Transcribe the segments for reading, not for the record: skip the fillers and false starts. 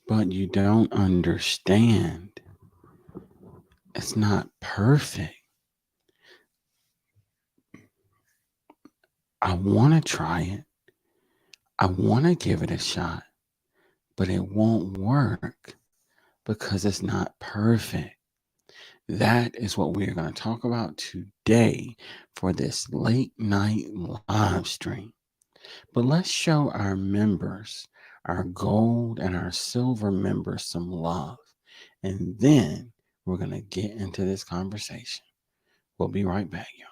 but you don't understand. It's not perfect. I want to try it. I want to give it a shot, but it won't work because it's not perfect. That is what we're going to talk about today for this late night live stream. But let's show our members, our gold and our silver members, some love. And then we're going to get into this conversation. We'll be right back, y'all.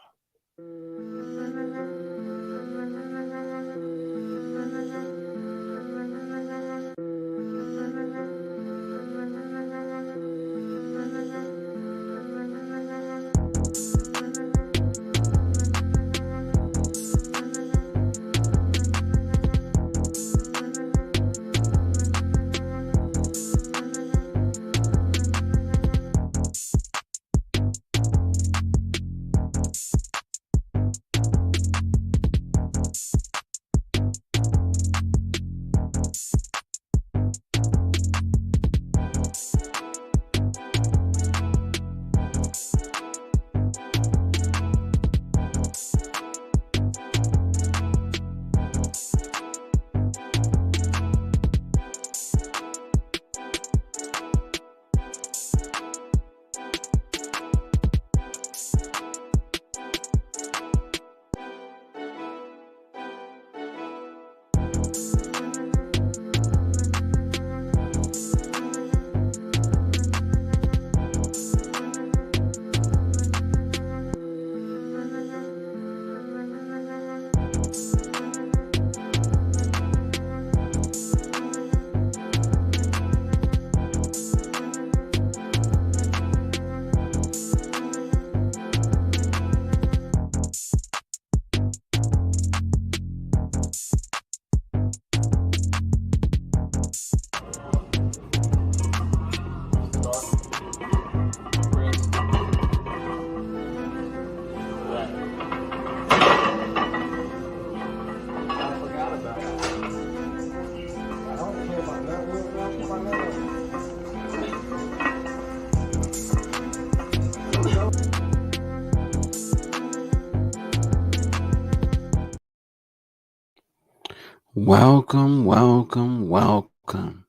Welcome, welcome, welcome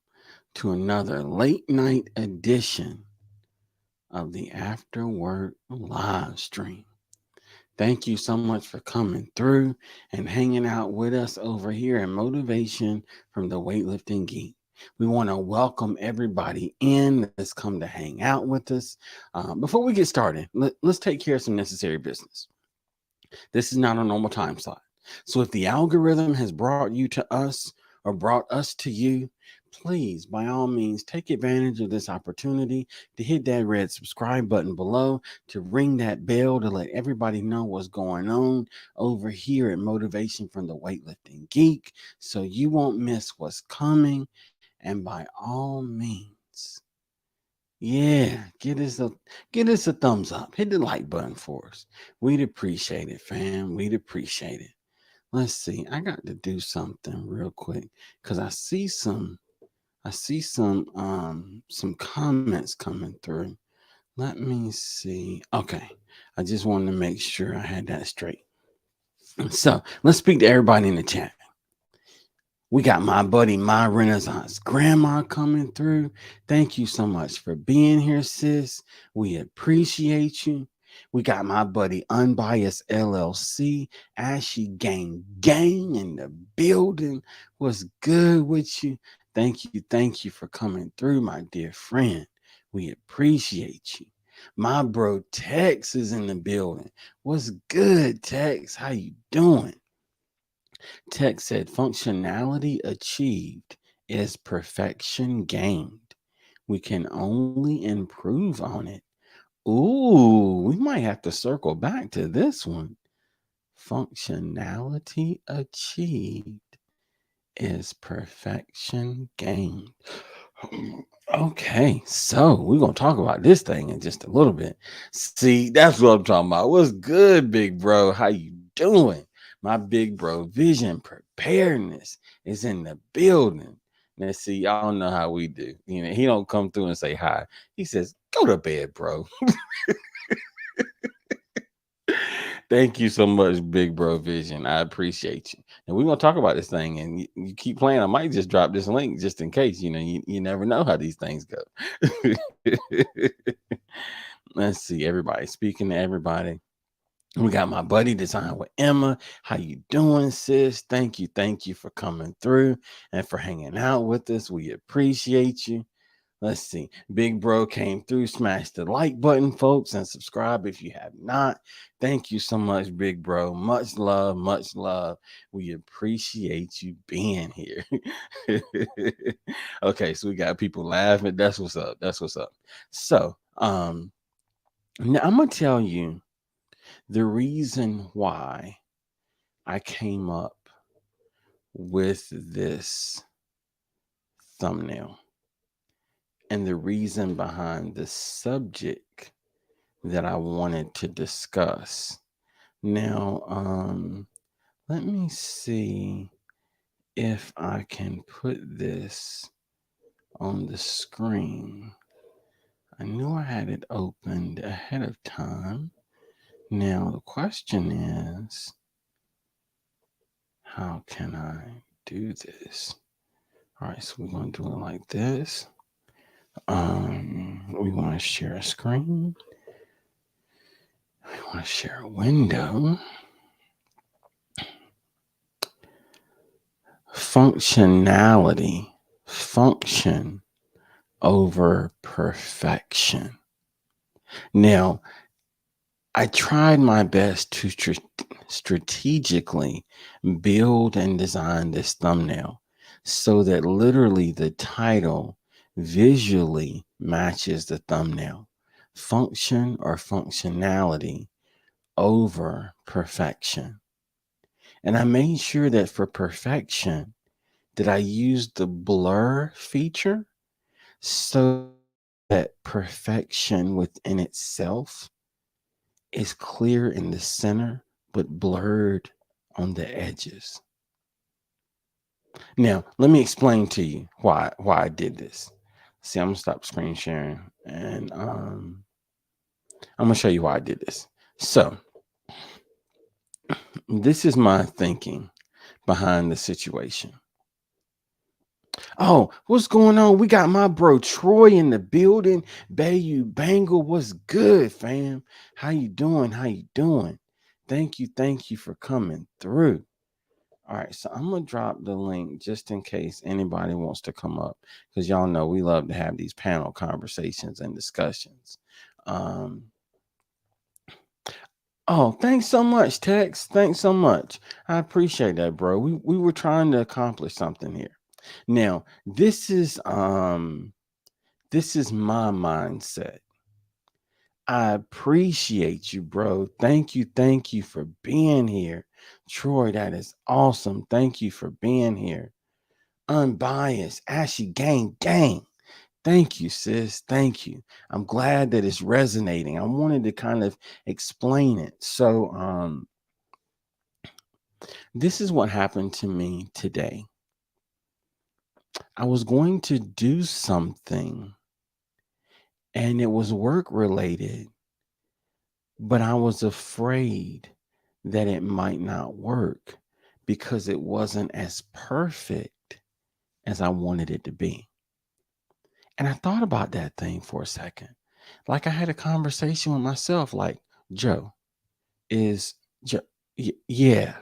to another late night edition of the After Work live stream. Thank you so much for coming through and hanging out with us over here at Motivation from the Weightlifting Geek. We want to welcome everybody in that's come to hang out with us. Before we get started, let's take care of some necessary business. This is not a normal time slot. So if the algorithm has brought you to us or brought us to you, please, by all means, take advantage of this opportunity to hit that red subscribe button below, to ring that bell to let everybody know what's going on over here at Motivation from the Weightlifting Geek so you won't miss what's coming. And by all means, yeah, get us a thumbs up. Hit the like button for us. We'd appreciate it, fam. We'd appreciate it. Let's see. I got to do something real quick because I see some comments coming through. Let me see. Okay. I just wanted to make sure I had that straight. So let's speak to everybody in the chat. We got my buddy, my Renaissance Grandma coming through. Thank you so much for being here, sis. We appreciate you. We got my buddy, Unbiased LLC, Ashy Gang in the building. What's good with you? Thank you for coming through, my dear friend. We appreciate you. My bro Tex is in the building. What's good, Tex? How you doing? Tech said functionality achieved is perfection gained. We can only improve on it. Ooh, we might have to circle back to this one. Functionality achieved is perfection gained. Okay, so we're going to talk about this thing in just a little bit. See, that's what I'm talking about. What's good, big bro? How you doing? My big bro, Vision Preparedness is in the building. Now, see, y'all know how we do. You know, he don't come through and say hi. He says, "Go to bed, bro." Thank you so much, Big Bro Vision. I appreciate you. And we're gonna talk about this thing, and you keep playing. I might just drop this link just in case. You know, you never know how these things go. Let's see, everybody. Speaking to everybody, we got my buddy Design with Emma. How you doing, sis? Thank you for coming through and for hanging out with us. We appreciate you. Let's see. Big Bro came through. Smash the like button, folks, and subscribe if you have not. Thank you so much, Big Bro. Much love, much love. We appreciate you being here. Okay, so we got people laughing. That's what's up. That's what's up. So, now I'm gonna tell you the reason why I came up with this thumbnail and the reason behind the subject that I wanted to discuss. Now, let me see if I can put this on the screen. I knew I had it opened ahead of time. Now, the question is, how can I do this? All right, so we're going to do it like this. We want to share a screen. We want to share a window. Functionality, function over perfection. Now, I tried my best to strategically build and design this thumbnail so that literally the title visually matches the thumbnail. Function or functionality over perfection. And I made sure that for perfection, that I used the blur feature so that perfection within itself is clear in the center, but blurred on the edges. Now, let me explain to you why I did this. See, I'm gonna stop screen sharing and I'm gonna show you why I did this. So, this is my thinking behind the situation. Oh, what's going on? We got my bro Troy in the building. Bayou Bangle, what's good, fam? How you doing? How you doing? Thank you for coming through. All right, so I'm gonna drop the link just in case anybody wants to come up, because y'all know we love to have these panel conversations and discussions. Um, oh, thanks so much, Tex. Thanks so much. I appreciate that, bro. We were trying to accomplish something here. Now, this is my mindset. I appreciate you, bro. Thank you for being here. Troy, that is awesome. Thank you for being here. Unbiased, Ashy gang. Thank you, sis. Thank you. I'm glad that it's resonating. I wanted to kind of explain it. So, this is what happened to me today. I was going to do something and it was work related, but I was afraid that it might not work because it wasn't as perfect as I wanted it to be. And I thought about that thing for a second. Like I had a conversation with myself, like, Joe, is Joe, yeah.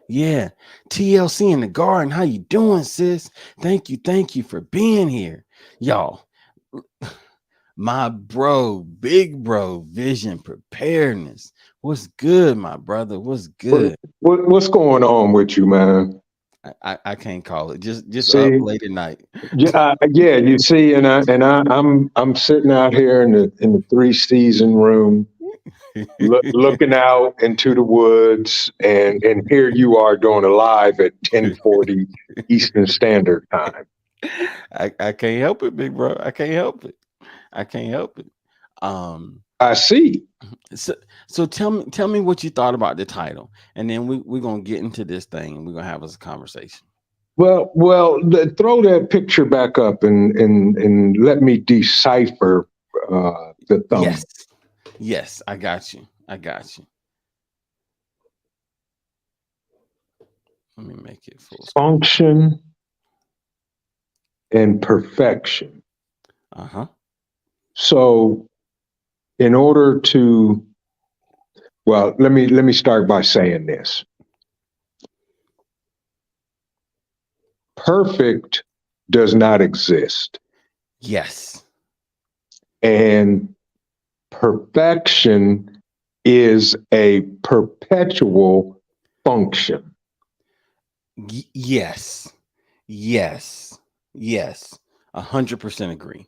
Yeah. TLC in the garden. How you doing, sis? Thank you for being here. Y'all, my bro, big bro, vision preparedness. What's good, my brother? What's What, good? what's going on with you, man? I can't call it. Just up See, late at night. yeah, you see, I'm sitting out here in the three season room, looking out into the woods, and here you are doing a live at 10:40 Eastern Standard Time. I can't help it, big bro. I can't help it. I can't help it. Um, I see. so so tell me what you thought about the title, and then we're gonna get into this thing and we're gonna have us a conversation. Throw that picture back up and let me decipher the thumb. Yes. Yes, I got you. I got you. Let me make it full screen. Function and perfection. Uh-huh. So, in order to, let me start by saying this: perfect does not exist, Yes. and perfection is a perpetual function. Yes. Yes. Yes. 100% agree.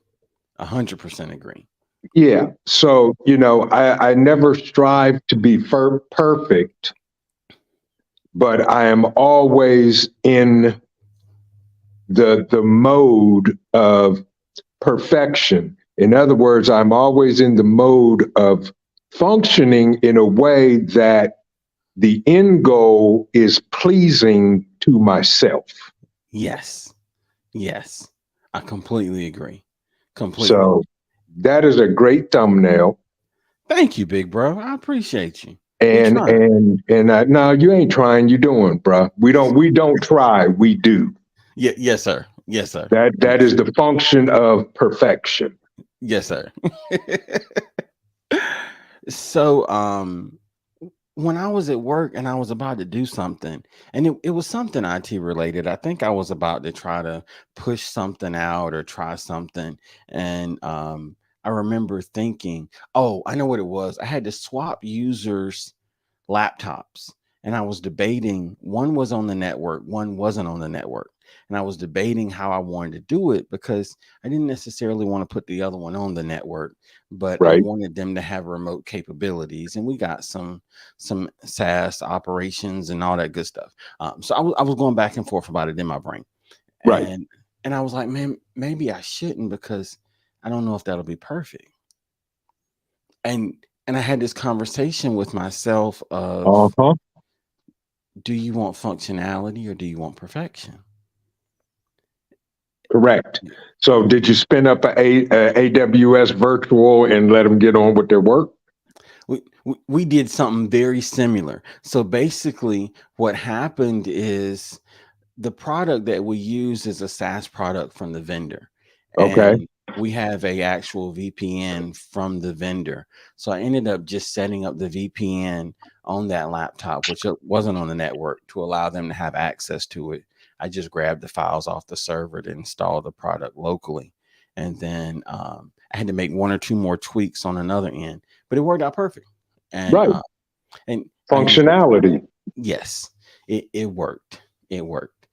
100% agree. Yeah. So, I never strive to be perfect, but I am always in the mode of perfection. In other words, I'm always in the mode of functioning in a way that the end goal is pleasing to myself. Yes. Yes. I completely agree. Completely. So that is a great thumbnail. Thank you, big bro. I appreciate you. We And trying. no, you ain't trying. You doing, bruh. We don't try. We do. Yeah, yes, sir. Yes, sir. That Yes. is the function of perfection. Yes, sir. So, when I was at work and I was about to do something, and it was something IT related. I think I was about to try to push something out or try something. And I remember thinking, oh, I know what it was. I had to swap users' laptops, and I was debating, one was on the network, one wasn't on the network. And I was debating how I wanted to do it because I didn't necessarily want to put the other one on the network, but I Right. wanted them to have remote capabilities. And we got some SaaS operations and all that good stuff. So I was going back and forth about it in my brain, Right. and I was like, man, maybe I shouldn't because I don't know if that'll be perfect. And I had this conversation with myself Uh of, huh. do you want functionality or do you want perfection? Correct. So, did you spin up a AWS virtual and let them get on with their work? We did something very similar. So basically, what happened is the product that we use is a SaaS product from the vendor, Okay. and we have a actual VPN from the vendor. So I ended up just setting up the VPN on that laptop, which wasn't on the network, to allow them to have access to it. I just grabbed the files off the server to install the product locally, and then I had to make one or two more tweaks on another end, but it worked out perfect. And Right. and Functionality. yes, it worked. It worked.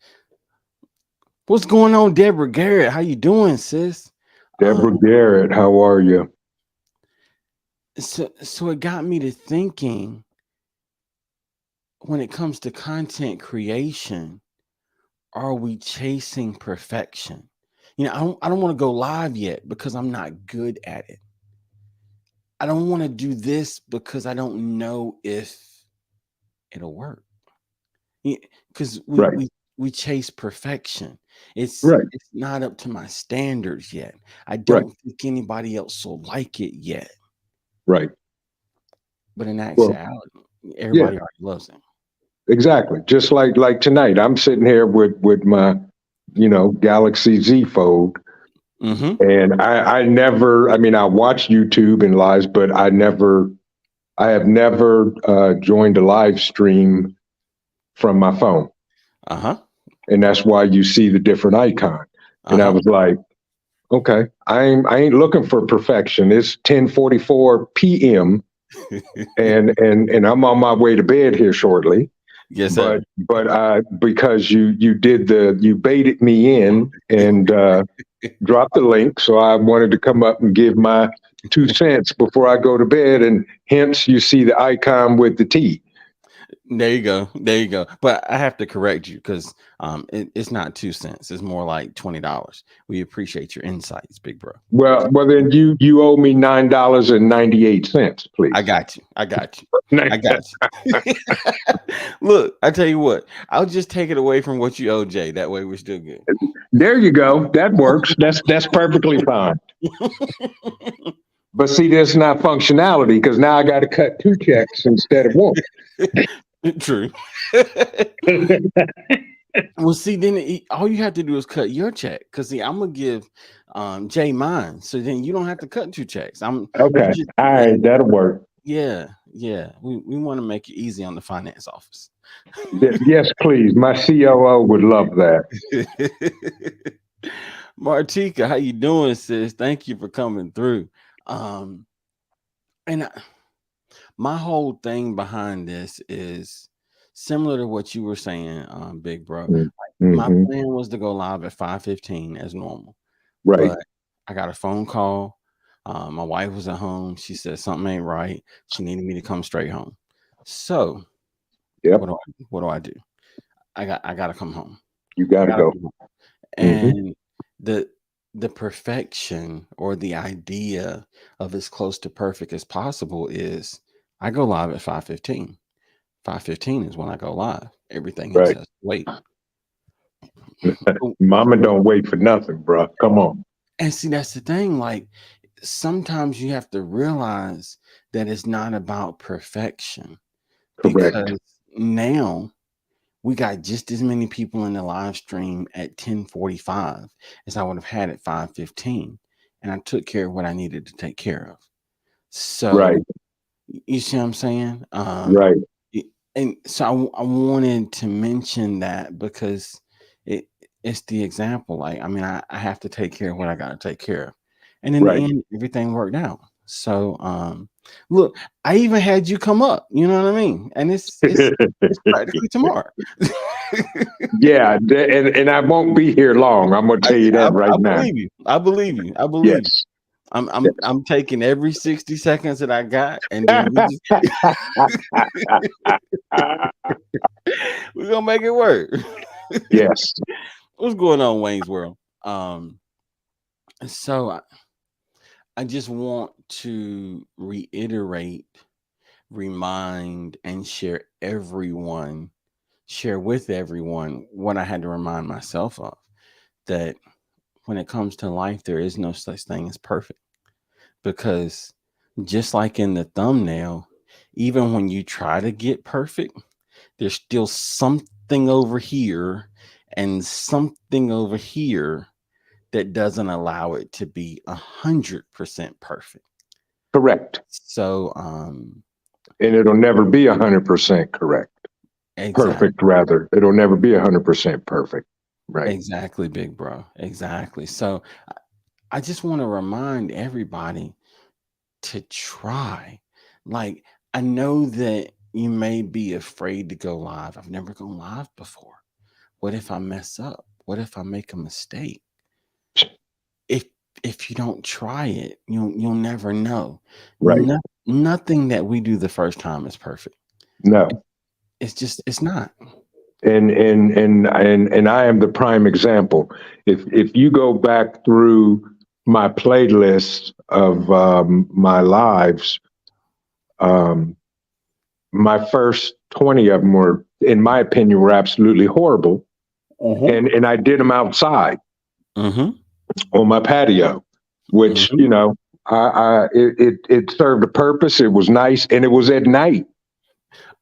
What's going on, Deborah Garrett? How you doing, sis? Deborah Um, Garrett, how are you? so it got me to thinking, when it comes to content creation, are we chasing perfection? I don't want to go live yet because I'm not good at it. I don't want to do this because I don't know if it'll work. Because we Right. we we chase perfection. It's Right. it's not up to my standards yet. I Right. don't think anybody else will like it yet. Right. But in Well, actuality, yeah, everybody already loves it. exactly. Just like tonight, I'm sitting here with my, Galaxy Z Fold, Mm-hmm. and I never. I mean, I watch YouTube and lives, but I have never joined a live stream from my phone, Uh-huh. and that's why you see the different icon. And I Uh-huh. was like, okay, I ain't looking for perfection. It's 10:44 p.m. and I'm on my way to bed here shortly. Yes, sir. But because you baited me in and dropped the link, so I wanted to come up and give my 2 cents before I go to bed, and hence you see the icon with the T. There you go. There you go. But I have to correct you because it's not 2 cents. It's more like $20. We appreciate your insights, big bro. Well, then you owe me $9.98, I please. got you. I got you. I got you. Look, I tell you what, I'll just take it away from what you owe Jay. That way we're still good. There you go. That works. That's perfectly fine. But see, there's not functionality because now I got to cut two checks instead of one. True. Well, see, then all you have to do is cut your check. Because see, I'm gonna give Jay mine, so then you don't have to cut two checks. You Okay. just All yeah, right. That'll work. yeah, yeah. We want to make it easy on the finance office. Yes, please. My COO would love that. Martika, how you doing, sis? Thank you for coming through. Um, and my whole thing behind this is similar to what you were saying, big bro. My Mm-hmm. plan was to go live at 5:15 as normal, Right. but I got a phone call. My wife was at home. She said something ain't right. She needed me to come straight home. So Yep. what do I do? I gotta come home. You got I to gotta go. come home. Hmm. And the the perfection or the idea of as close to perfect as possible is I go live at 5:15. 5:15 is when I go live. Everything else Right. has to wait. Oh, Mama don't wait for nothing, bro. Come on. and see, that's the thing. Like sometimes you have to realize that it's not about perfection Correct. because now we got just as many people in the live stream at 10:45 as I would have had at 5:15. And I took care of what I needed to take care of. Right. So you see what I'm saying? Right. Y- and so I wanted to mention that because it it's the example. Like, I mean, I have to take care of what I got to take care of, and in the Right. end, everything worked out. So, look, I even had you come up. You know what I mean? And it's practically tomorrow. Yeah. And I won't be here long. I'm going to tell you that right I now. believe you. I believe you. I believe you. Yes. I'm taking every 60 seconds that I got, and then we're gonna make it work. Yes. What's going on, Wayne's World? So I just want to reiterate, remind, and share with everyone what I had to remind myself of, that when it comes to life, there is no such thing as perfect. Because just like in the thumbnail, even when you try to get perfect, there's still something over here and something over here that doesn't allow it to be 100% perfect. Correct. So, And it'll never be 100% correct. exactly, Perfect, rather. It'll never be 100% perfect. Right. exactly, big bro, exactly. So, I just want to remind everybody to try. Like, I know that you may be afraid to go live. I've never gone live before. What if I mess up? What if I make a mistake? If if you don't try it, you'll never know. Right. Nothing that we do the first time is perfect. No. It's not. And I am the prime example. If you go back through my playlist of my lives, um, my first 20 of them were, in my opinion, were absolutely horrible. Mm-hmm. And I did them outside Mm-hmm. on my patio, which, Mm-hmm. it served a purpose. It was nice, and it was at night.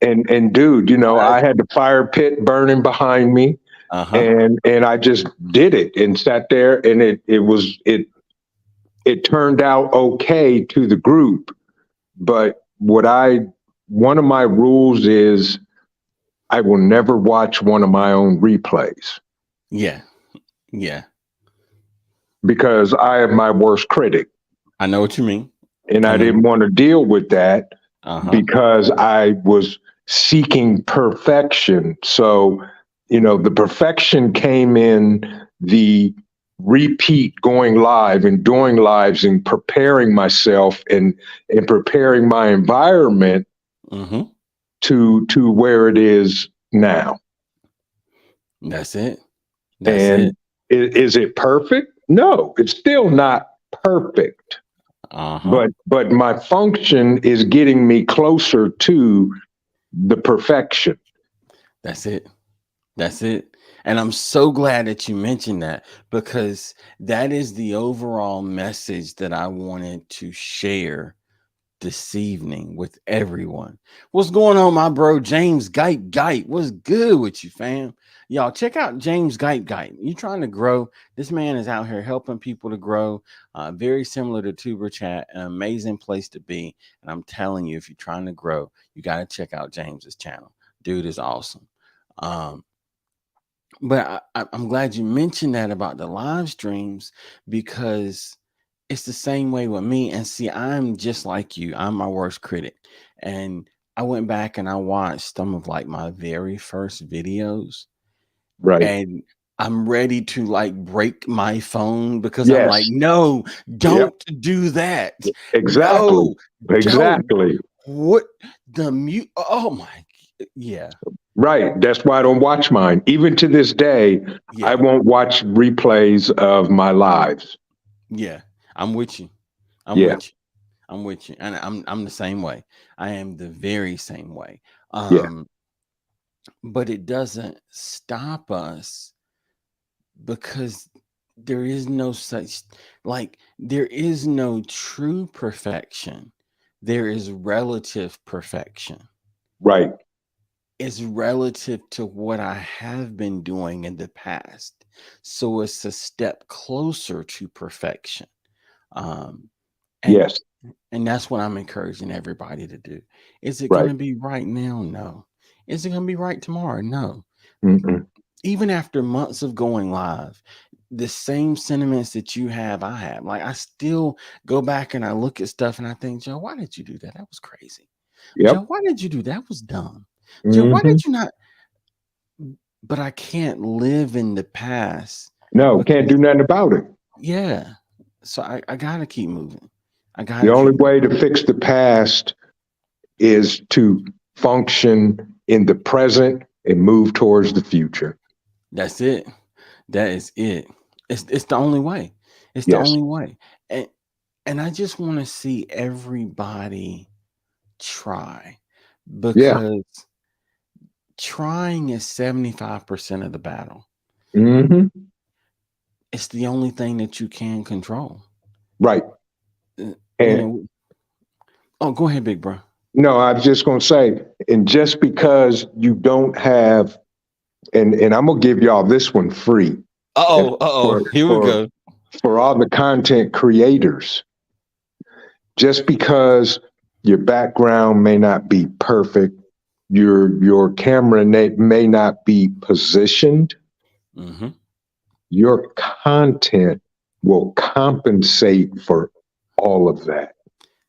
And dude, Right. I had the fire pit burning behind me, Uh-huh. and I just did it and sat there, and it turned out okay to the group. But one of my rules is I will never watch one of my own replays Yeah. Yeah. because I am my worst critic. I know what you mean. And I I know. didn't want to deal with that Uh-huh. because I was seeking perfection. So, the perfection came in the repeat going live and doing lives and preparing myself and preparing my environment Mm-hmm. to where it is now. That's it. That's it. And is it perfect? No, it's still not perfect. Uh-huh. But my function is getting me closer to the perfection. That's it. That's it. And I'm so glad that you mentioned that, because that is the overall message that I wanted to share this evening with everyone. What's going on, my bro? James Gite. What's good with you, fam? Y'all check out James Gite. You trying to grow? This man is out here helping people to grow. Very similar to Tuber Chat, an amazing place to be. And I'm telling you, if you're trying to grow, you got to check out James's channel. Dude is awesome. Um, but I'm glad you mentioned that about the live streams, because it's the same way with me. And see, I'm just like you. I'm my worst critic. And I went back and I watched some of like my very first videos, Right. and I'm ready to like break my phone, because I'm like, Yes. no, Yep. don't do that. Exactly. No, don't. Exactly. What the mute? Oh my. Yeah. Right. That's why I don't watch mine. Even to this day, I Yeah. won't watch replays of my lives. Yeah. I'm with you. I'm Yeah. with you. I'm with you. And I'm the same way. I am the very same way. Yeah. Um, but it doesn't stop us, because there is no such, like, there is no true perfection. There is relative perfection. Right. It's relative to what I have been doing in the past. So it's a step closer to perfection. Um, and Yes. And that's what I'm encouraging everybody to do. Is it going Right. to be right now? No. Is it going to be right tomorrow? No. Mm-mm. Even after months of going live, the same sentiments that you have, I have. Like, I still go back and I look at stuff and I think, Joe, why did you do that? That was crazy. Joe, Yep. why did you do that? That was dumb. Joe, why Hmm. did you not? But I can't live in the past, No, can't because, do nothing about it. yeah. So I got to keep moving. I got The to only keep moving. way to fix the past is to function in the present and move towards the future. That's it. That is it. It's the only way. It's the Yes. only way. And I just want to see everybody try, Yeah. because trying is 75% of the battle. Hmm. It's the only thing that you can control. Right. You And know, oh, go ahead, big bro. no, I was just going to say, and just because you don't have, and I'm going to give y'all this one free for, Here we for, go. for all the content creators, just because your background may not be perfect, your camera may not be positioned, Hmm. your content will compensate for all of that.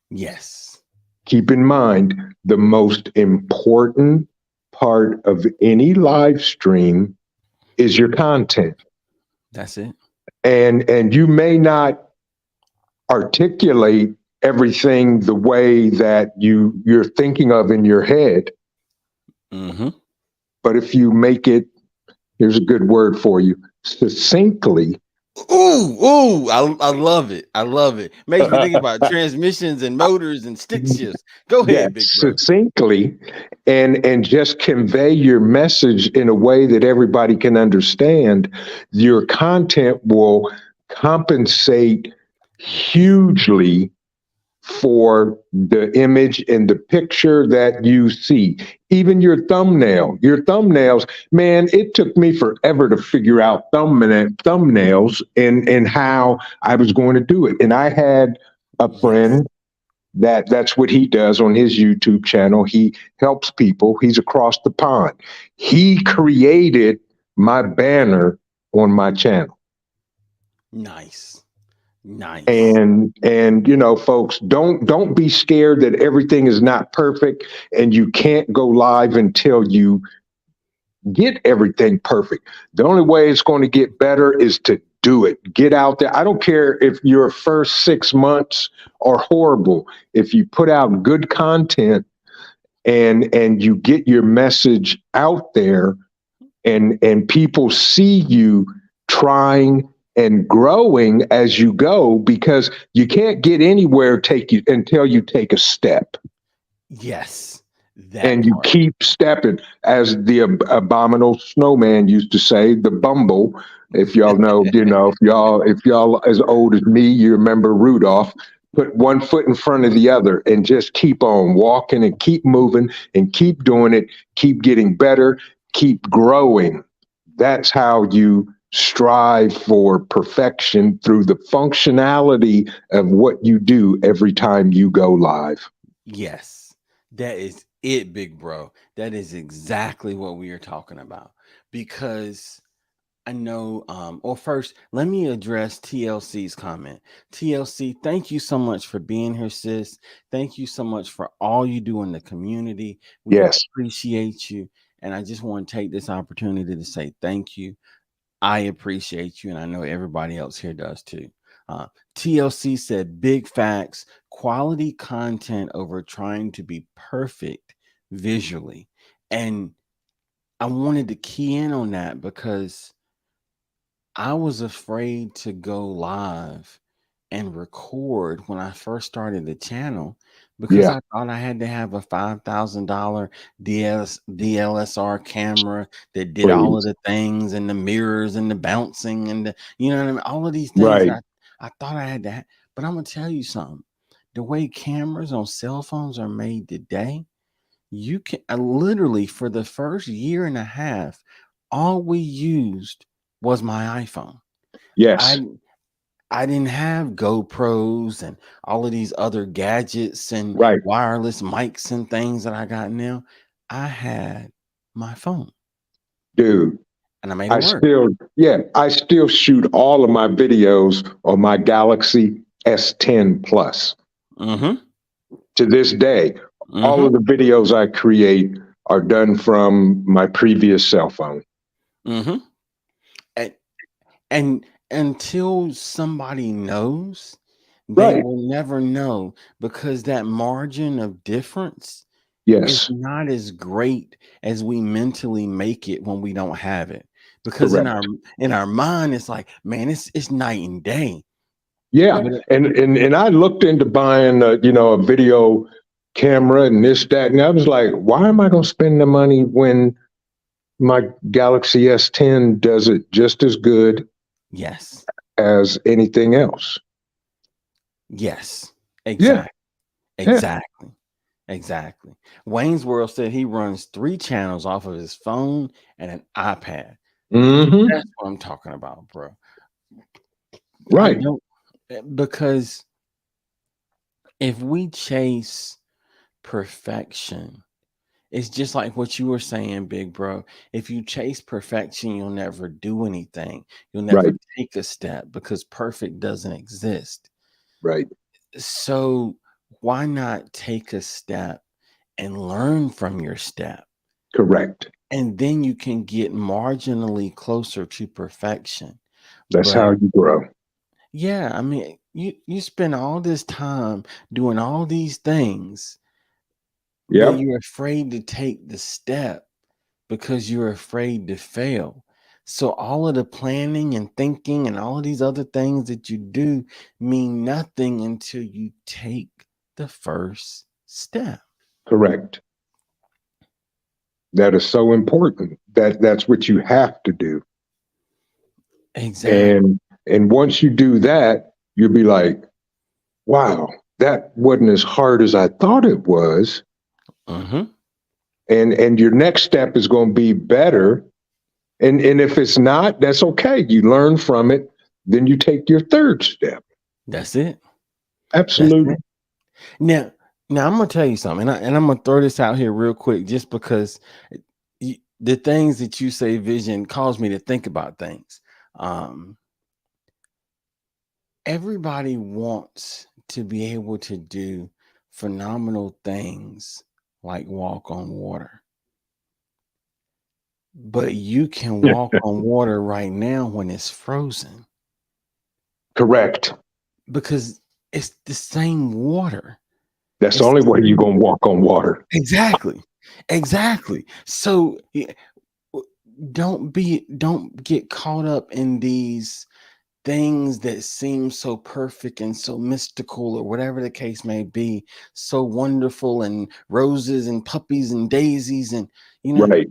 Yes. Keep in mind, the most important part of any live stream is your content. That's it. And you may not articulate everything the way that you're thinking of in your head, Hmm. but if you make it, here's a good word for you, succinctly. I love it. I love it. Makes me think about transmissions and motors and stick shifts. Go Yeah, ahead, big bro. succinctly, and just convey your message in a way that everybody can understand, your content will compensate hugely for the image and the picture that you see. Even your thumbnails, man, it took me forever to figure out thumbnails and how I was going to do it. And I had a Yes. friend that's what he does on his YouTube channel. He helps people. He's across the pond. He created my banner on my channel. Nice. Nice. And folks, don't be scared that everything is not perfect and you can't go live until you get everything perfect. The only way it's going to get better is to do it. Get out there. I don't care if your first 6 months are horrible. If you put out good content and you get your message out there, and people see you trying and growing as you go, because you can't get anywhere take you until you take a step, Yes, that and you part. keep stepping, as the abominable snowman used to say, the bumble. If y'all know, if y'all as old as me, you remember Rudolph. Put one foot in front of the other and just keep on walking and keep moving and keep doing it, keep getting better, keep growing. That's how you strive for perfection, through the functionality of what you do every time you go live. Yes, that is it, big bro. That is exactly what we are talking about. Because I know, or first, let me address TLC's comment. TLC, thank you so much for being here, sis. Thank you so much for all you do in the community. We Yes, appreciate you. And I just want to take this opportunity to say thank you. I appreciate you, and I know everybody else here does too. Uh, TLC said, big facts, quality content over trying to be perfect visually. And I wanted to key in on that because I was afraid to go live and record when I first started the channel because yeah, I thought I had to have a $5,000 DLSR camera that did all of please. the things and the mirrors and the bouncing and you know what I mean? All of these things Right. that I thought I had to have. But I'm going to tell you something. The way cameras on cell phones are made today, you can literally for the first year and a half, all we used was my iPhone. I Yes. I didn't have GoPros and all of these other gadgets and Right. wireless mics and things that I got now. I had my phone Dude. and I made it I work. still, yeah, I still shoot all of my videos on my Galaxy S10 Plus Mm-hmm. to this day. All Mm-hmm. of the videos I create are done from my previous cell phone. Mm-hmm. And, and until somebody knows, they Right. will never know because that margin of difference is Yes. not as great as we mentally make it when we don't have it. Because Correct. in our mind, it's like, man, it's night and day. Yeah. But And I looked into buying a video camera and this, that, and I was like, why am I going to spend the money when my Galaxy S10 does it just as good yes, as anything else? yes, Yeah. exactly, Yeah. exactly, exactly. Wayne's World said he runs 3 channels off of his phone and an iPad. Hmm. That's what I'm talking about, bro. I Right. don't because if we chase perfection, it's just like what you were saying, big bro. If you chase perfection, you'll never do anything. You'll never Right. take a step because perfect doesn't exist. Right. So why not take a step and learn from your step? Correct. And then you can get marginally closer to perfection. That's But how you grow. yeah, I mean, you spend all this time doing all these things, but Yep. you're afraid to take the step because you're afraid to fail. So all of the planning and thinking and all of these other things that you do mean nothing until you take the first step. Correct. That is so important. That's what you have to do. Exactly. And once you do that, you'll be like, wow, that wasn't as hard as I thought it was. Hmm. And your next step is going to be better. And if it's not, that's okay. You learn from it. Then you take your third step. That's it. That's Absolutely. it. Now, now I'm gonna tell you something, and I'm gonna throw this out here real quick, just because the things that you say, vision, cause me to think about things. Um, Everybody wants to be able to do phenomenal things like walk on water. But you can walk on water right now when it's frozen Correct. because it's the same water. That's the It's only way you're gonna walk on water. exactly, exactly. So don't get caught up in these things that seem so perfect and so mystical or whatever the case may be, so wonderful and roses and puppies and daisies and you know Right.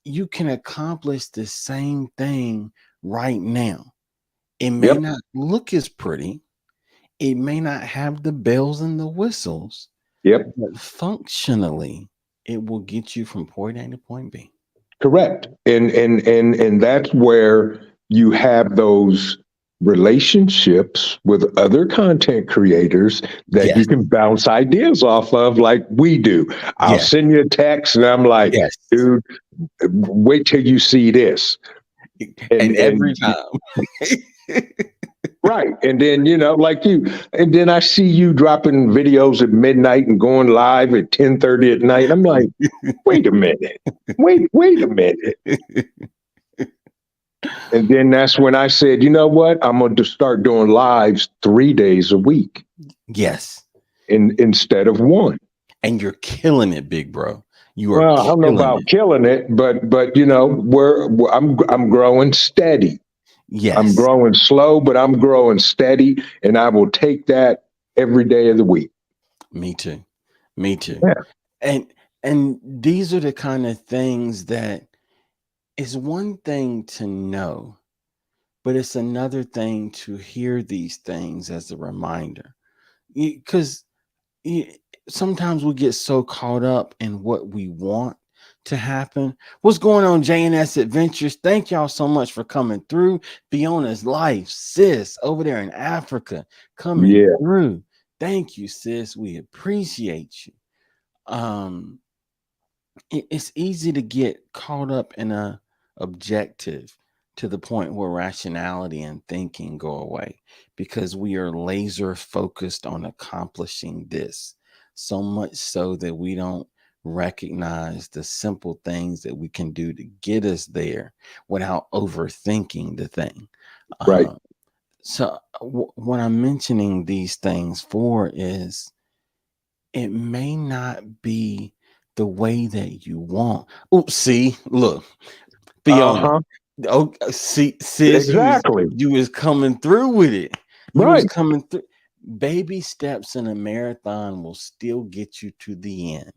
you can accomplish the same thing right now. It may Yep. not look as pretty, it may not have the bells and the whistles, Yep. but functionally it will get you from point A to point B. Correct. And that's where you have those relationships with other content creators that you Yes, can bounce ideas off of like we do. I'll yes, send you a text and I'm like, yes. dude, wait till you see this. And every And time. right. And then, like you, and then I see you dropping videos at midnight and going live at 10:30 at night. I'm like, wait a minute. Wait a minute. And then that's when I said, you know what? I'm going to start doing lives 3 days a week Yes. instead of one. And you're killing it, big bro. You are Well, I don't know killing about it. killing it, but I'm growing steady. I'm Yes, growing slow, but I'm growing steady, and I will take that every day of the week. me too. Me too. Yeah. And these are the kind of things that is one thing to know, but it's another thing to hear these things as a reminder. Because sometimes we get so caught up in what we want to happen. What's going on, JNS Adventures? Thank y'all so much for coming through. Fiona's life, sis, over there in Africa, coming Yeah. through. Thank you, sis. We appreciate you. Um, it's easy to get caught up in a objective to the point where rationality and thinking go away because we are laser focused on accomplishing this so much so that we don't recognize the simple things that we can do to get us there without overthinking the thing. Right. What I'm mentioning these things for is it may not be the way that you want. Oh, see, look, Uh Fiona. huh. Oh, see, sis, Exactly. you was coming through with it. You was Right. coming through. Baby steps in a marathon will still get you to the end.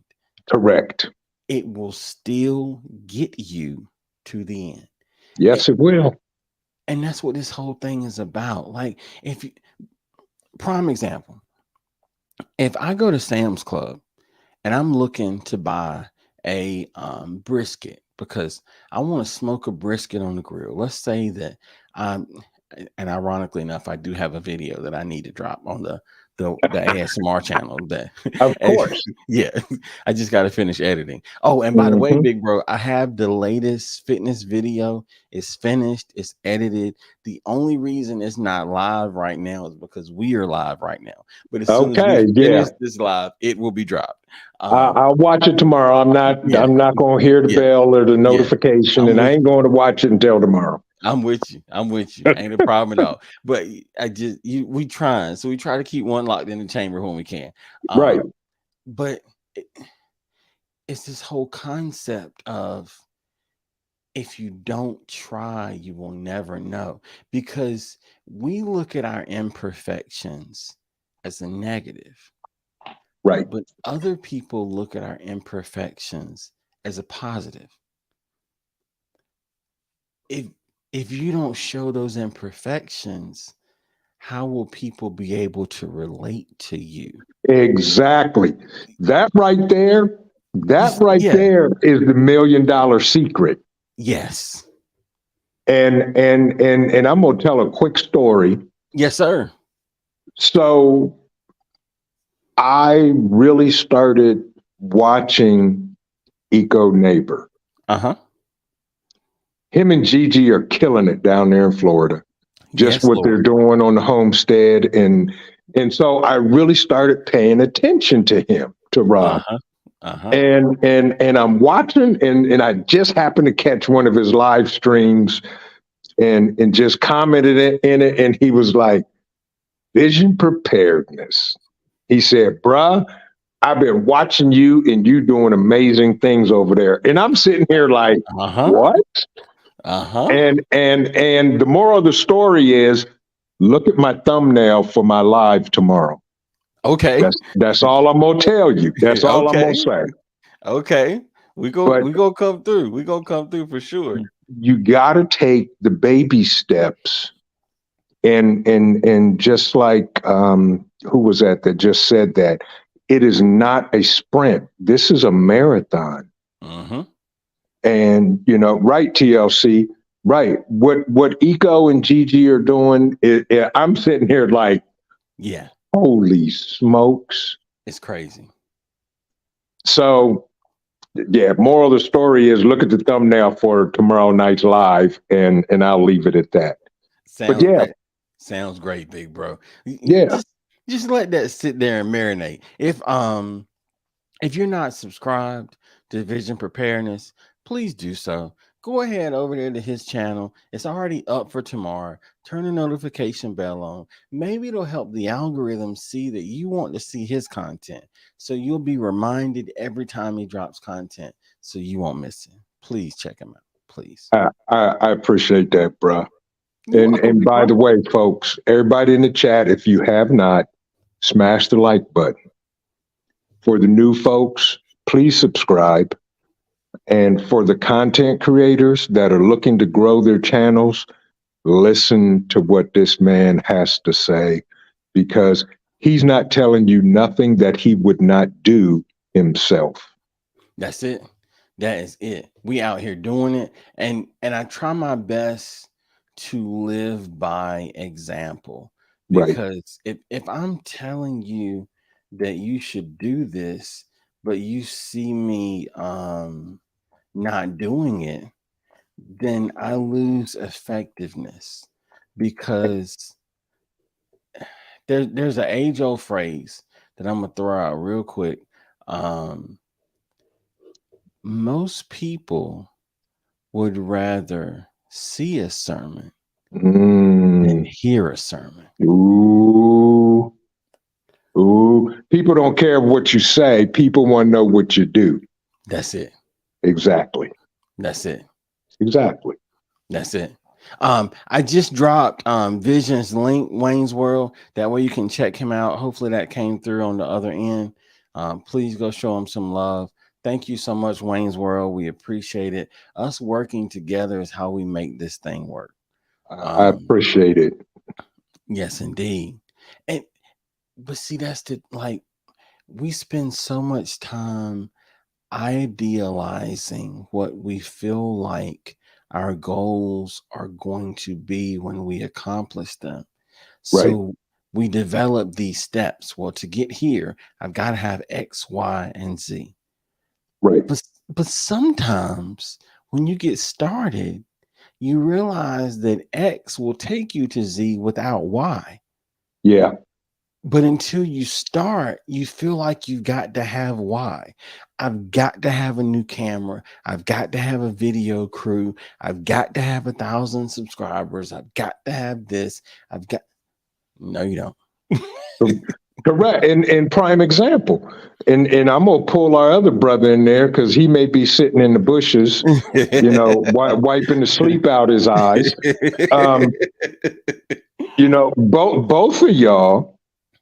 Correct. It will still get you to the end. A- Yes, it will. And that's what this whole thing is about. Like, if you, prime example, if I go to Sam's Club and I'm looking to buy a brisket because I want to smoke a brisket on the grill. Let's say that I'm, and ironically enough, I do have a video that I need to drop on the ASMR channel. That, Of course. yeah, I just got to finish editing. Oh, and by the way, Hmm. big bro, I have the latest fitness video. It's finished. It's edited. The only reason it's not live right now is because we are live right now. But as soon as we Okay. Yeah. finish this live, it will be dropped. I'll watch it tomorrow. I'm not. Yeah, I'm not going to hear the yeah, bell or the yeah. notification, I'm and I with ain't going to watch it until tomorrow. I'm with you. I'm with you. Ain't a problem at all. But I just we trying. So we try to keep one locked in the chamber when we can. Right. But it, it's this whole concept of if you don't try, you will never know. Because we look at our imperfections as a negative, Right. but other people look at our imperfections as a positive. if if you don't show those imperfections, how will people be able to relate to you? Exactly. That right there. That right Yeah. there is the $1 million secret. Yes. And I'm going to tell a quick story. Yes, sir. So I really started watching Eco Neighbor. Uh-huh. Him and Gigi are killing it down there in Florida. Just Yes, what Lord. they're doing on the homestead, and so I really started paying attention to him, to Rob. Uh-huh. Uh-huh. And I'm watching, and I just happened to catch one of his live streams and just commented in it, and he was like, vision preparedness. He said, bruh, I've been watching you and you doing amazing things over there. And I'm sitting here like, Uh-huh. what? Uh-huh. And the moral of the story is look at my thumbnail for my live tomorrow. Okay. That's all I'm gonna tell you. That's all I'm gonna Okay. say. Okay. We go But we gonna come through. We gonna come through for sure. you gotta take the baby steps and just like who was that just said that it is not a sprint. This is a marathon. Mm-hmm. And right, TLC, right. What Eco and Gigi are doing, I'm sitting here like, Yeah, holy smokes. it's crazy. So yeah, moral of the story is look at the thumbnail for tomorrow night's live, and I'll leave it at that. But Sound yeah, that sounds great, big bro. yeah, Just let that sit there and marinate. If you're not subscribed to Vision Preparedness, please do so. Go ahead over there to his channel. It's already up for tomorrow. Turn the notification bell on. Maybe it'll help the algorithm see that you want to see his content. So you'll be reminded every time he drops content so you won't miss it. Please check him out. Please. I appreciate that, bruh. You're welcome, And big by bro. the way, folks, everybody in the chat, if you have not, smash the like button. For the new folks, please subscribe. And for the content creators that are looking to grow their channels, listen to what this man has to say because he's not telling you nothing that he would not do himself. That's it. That is it. We out here doing it. And I try my best to live by example Right. because if I'm telling you that you should do this, but you see me not doing it, then I lose effectiveness because there's an age-old phrase that I'm gonna throw out real quick. Um, most people would rather see a sermon than Mm. hear a sermon. Ooh. Ooh. People don't care what you say. People want to know what you do. That's it. Exactly. That's it. Exactly. That's it. I just dropped Vision's link, Wayne's World. That way you can check him out. Hopefully that came through on the other end. Please go show him some love. Thank you so much, Wayne's World. We appreciate it. Us working together is how we make this thing work. I Um, appreciate it. yes, indeed. And but see, that's the like we spend so much time idealizing what we feel like our goals are going to be when we accomplish them. Right. So we develop these steps. Well, to get here, I've got to have X, Y, and Z. Right. But sometimes when you get started, you realize that X will take you to Z without Y. Yeah. But until you start, you feel like you've got to have why. I've got to have a new camera. I've got to have a video crew. I've got to have 1,000 subscribers. I've got to have this. I've got no, you don't. Correct. And prime example. And I'm gonna pull our other brother in there because he may be sitting in the bushes, wiping the sleep out his eyes. Um, both of y'all,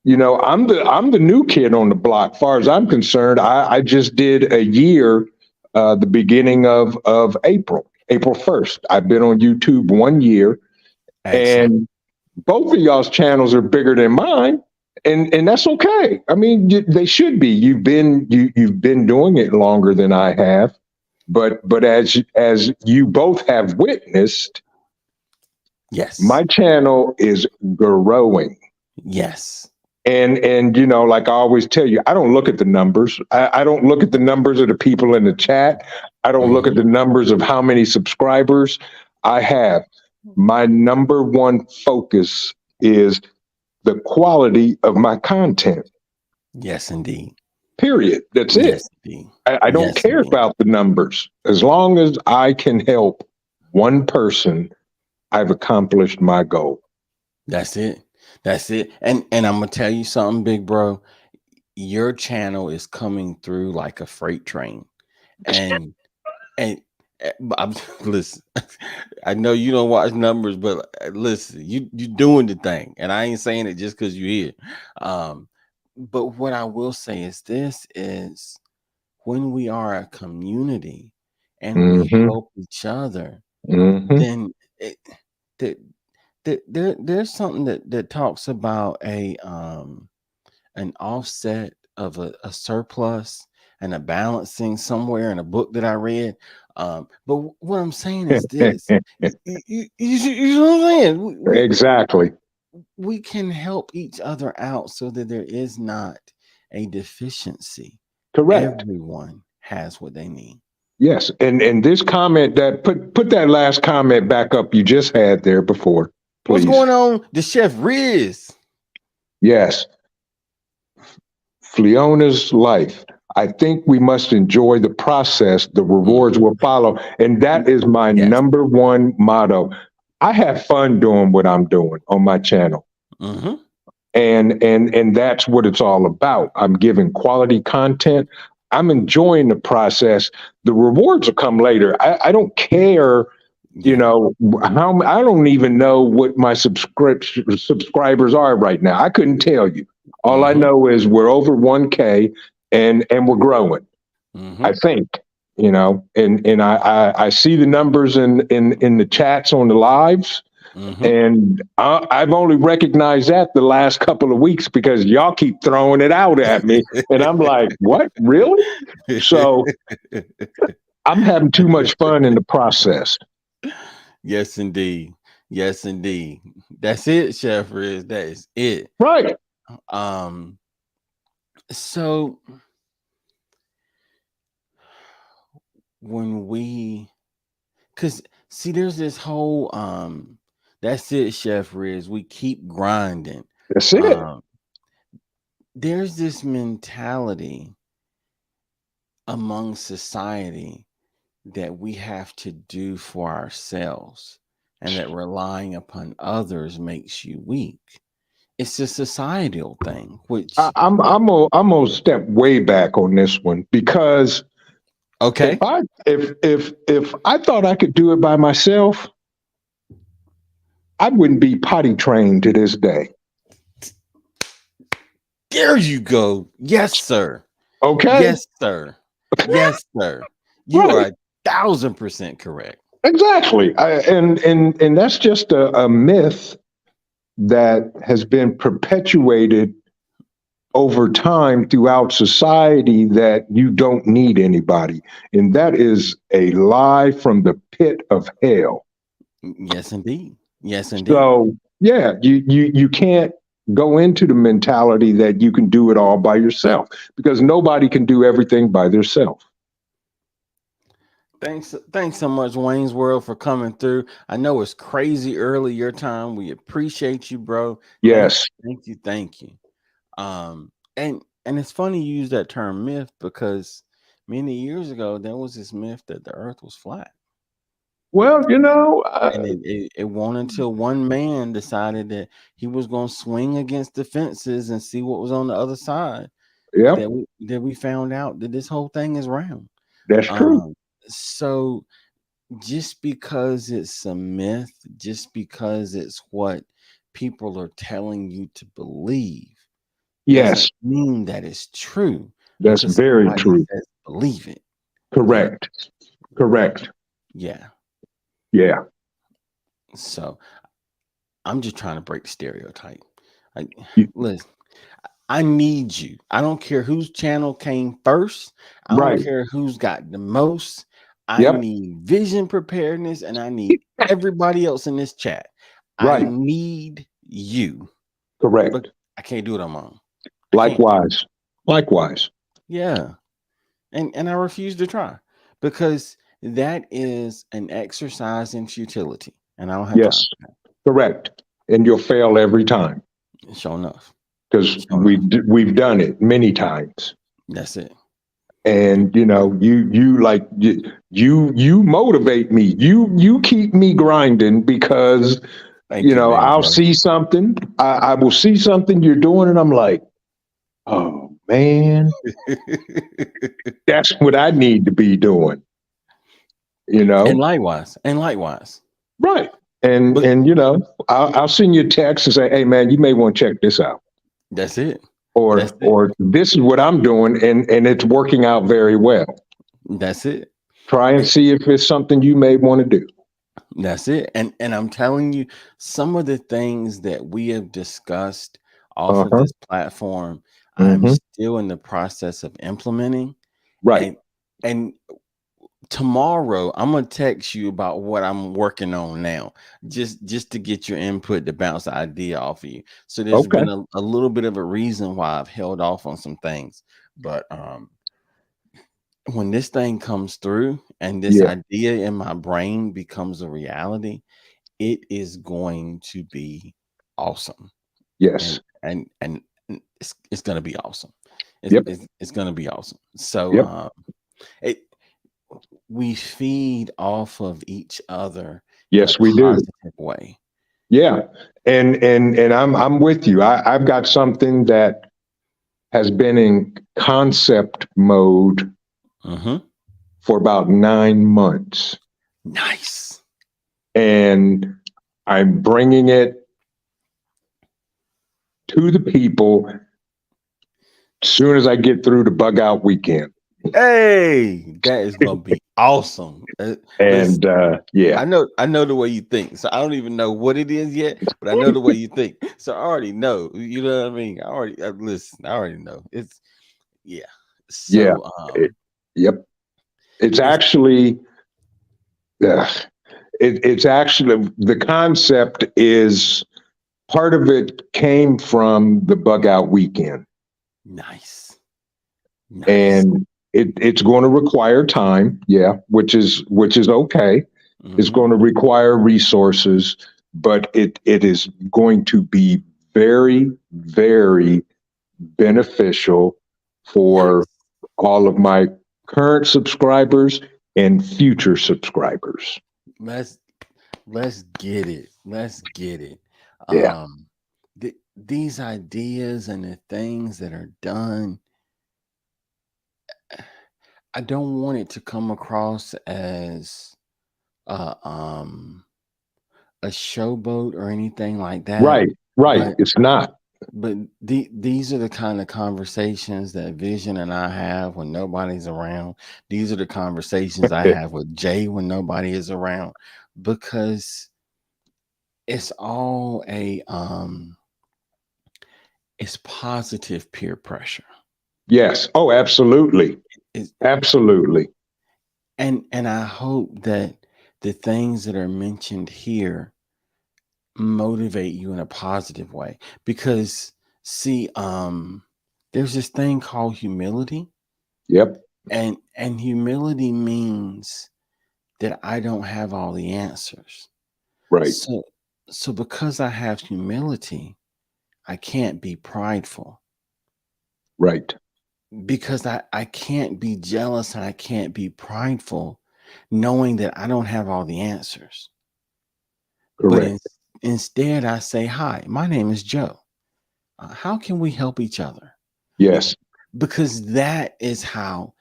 I'm the new kid on the block. Far as I'm concerned, I just did a year, the beginning of April 1st. I've been on YouTube 1 year, Excellent. and both of y'all's channels are bigger than mine, and that's okay. I mean, they should be. You've been doing it longer than I have, but as you both have witnessed, Yes. my channel is growing. Yes. And like I always tell you, I don't look at the numbers. I don't look at the numbers of the people in the chat. I don't look at Mhm. the numbers of how many subscribers I have. My number one focus is the quality of my content. Yes, indeed. Period. That's it. Yes, indeed. I don't Yes, care indeed. about the numbers. As long as I can help one person, I've accomplished my goal. That's it. That's it. And I'm gonna tell you something, big bro. your channel is coming through like a freight train, and and I'm listen. I know you don't watch numbers, but listen, you doing the thing, and I ain't saying it just because you here. Um, but what I will say is this: is when we are a community and we Mm-hmm. help each other, Mm-hmm. then it, there, there's something that talks about a an offset of a surplus and a balancing somewhere in a book that I read. But what I'm saying is this: you know what I'm saying? Exactly. We can help each other out so that there is not a deficiency. Correct. Everyone has what they need. Yes. And this comment that put that last comment back up you just had there before, What's please. going on? The chef Riz. Yes. Fleona's life. I think we must enjoy the process. The rewards will follow. And that is my Yes. number one motto. I have fun doing what I'm doing on my channel. Mm-hmm. And that's what it's all about. I'm giving quality content. I'm enjoying the process. The rewards will come later. I don't care, Yeah. how I don't even know what my subscribers are right now. I couldn't tell you. All I Mm-hmm. know is we're over 1K and we're growing. I Mm-hmm. think, and I see the numbers in the chats on the lives, Mm-hmm. and I've only recognized that the last couple of weeks because y'all keep throwing it out at me. And I'm like, what? Really? So I'm having too much fun in the process. Yes, indeed. Yes, indeed. That's it, Chef Riz. That is it. Right. Um, so when we, cause see, there's this whole that's it, Chef Riz. We keep grinding. That's it. Um, there's this mentality among society that we have to do for ourselves and that relying upon others makes you weak. It's a societal thing, which I'm gonna step way back on this one because okay. if I thought I could do it by myself, I wouldn't be potty trained to this day. There you go. Yes, sir. Okay. Yes, sir. Yes, sir. You are Right. 1,000% correct. Exactly. And that's just a myth that has been perpetuated over time throughout society that you don't need anybody. And that is a lie from the pit of hell. Yes, indeed. Yes, indeed. So yeah, you can't go into the mentality that you can do it all by yourself because nobody can do everything by themselves. Thanks so much, Wayne's World, for coming through. I know it's crazy early your time. We appreciate you, bro. Yes. Thank you. And it's funny you use that term myth because many years ago there was this myth that the earth was flat. Well, And it wasn't until one man decided that he was going to swing against the fences and see what was on the other side yep, that we found out that this whole thing is round. that's true. Um, so just because it's a myth, just because it's what people are telling you to believe, doesn't Yes, mean that it's true that's because very somebody true. says believe it. Yeah, Correct. Correct. yeah. Yeah. So I'm just trying to break the stereotype. I, You- listen, I need you. I don't care whose channel came first. I don't Right. care who's got the most. I Yep. need vision preparedness and I need everybody else in this chat. I Right. need you, but Correct. I can't do it on my own. I can't. Likewise. Likewise. Yeah. And I refuse to try because that is an exercise in futility. And I don't have time Yes. Correct. And you'll fail every time for that. Sure enough. because Sure enough. we've done it many times. That's it. You And you motivate me. You keep me grinding because thank you, big I'll bro. see something. I will see something you're doing, and I'm like, oh man, that's what I need to be doing, you And know? likewise, and likewise. Right. But And I'll send you a text and say, hey man, you may want to check this out. that's it. That's Or it. this is what I'm doing and it's working out very well. That's it. Try and And see if it's something you may want to do. that's it. And I'm telling you, some of the things that we have discussed off of Uh-huh. this platform, I'm Hmm. still in the process of implementing. Right. And and tomorrow I'm gonna text you about what I'm working on now, just to get your input to bounce the idea off of you. So there's Okay. been a little bit of a reason why I've held off on some things, but when this thing comes through and this Yeah. idea in my brain becomes a reality, it is going to be awesome. Yes. And it's gonna be awesome. Yep. It's gonna be awesome. So Yep. it we feed off of each other in a Yes, we do. positive way. Yeah. And I'm with you. I've got something that has been in concept mode Hmm. for about 9 months. Nice. And I'm bringing it to the people as soon as I get through the bug out weekend. Hey, that is gonna be awesome. Listen, And yeah, I know the way you think. So I don't even know what it is yet, but I know the way you think. So I already know. You know what I mean? I already listen. I already know. It's yeah. yeah, So it, yep. It's it's actually, uh, it's actually, the concept is part of it came from the bug out weekend. nice, nice. And it's going to require time, yeah, which is okay. It's Hmm. going to require resources, but it is going to be very, very beneficial for Nice. all of my current subscribers and future subscribers. Let's let's get it. Let's get it. Yeah. Um, these ideas and the things that are done, I don't want it to come across as uh, um, a showboat or anything like that. Right. Right. But It's not. these are the kind of conversations that Vision and I have when nobody's around. These are the conversations I have with Jay when nobody is around, because it's all it's positive peer pressure. Yes. Oh, absolutely. It's, Absolutely. and I hope that the things that are mentioned here motivate you in a positive way, because see, there's this thing called humility, Yep. and humility means that I don't have all the answers. Right. So because I have humility, I can't be prideful, Right. because I can't be jealous and I can't be prideful knowing that I don't have all the answers. But Correct. instead, I say, "Hi, my name is Joe. How can we help each other?" It- Yes. because that is how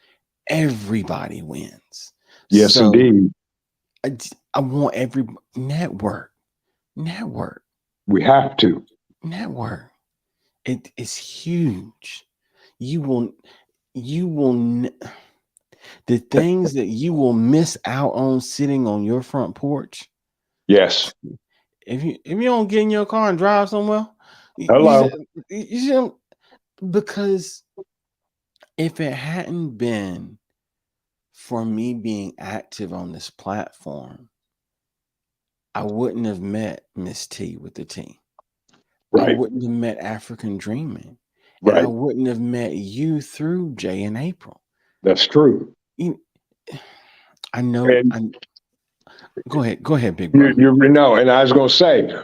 everybody wins. Yes, So indeed. I want every network, network, We have to. network. It is huge. You will, you will, the things that you will miss out on sitting on your front porch. Yes. If you don't get in your car and drive somewhere, you Hello. should, you should, because if it hadn't been for me being active on this platform, I wouldn't have met Miss T with the T. I Right. wouldn't have met African Dreaming, and I Right. wouldn't have met you through Jay and April. That's true. You, I know. And Go ahead, big you, bro. you know, and I was going to say,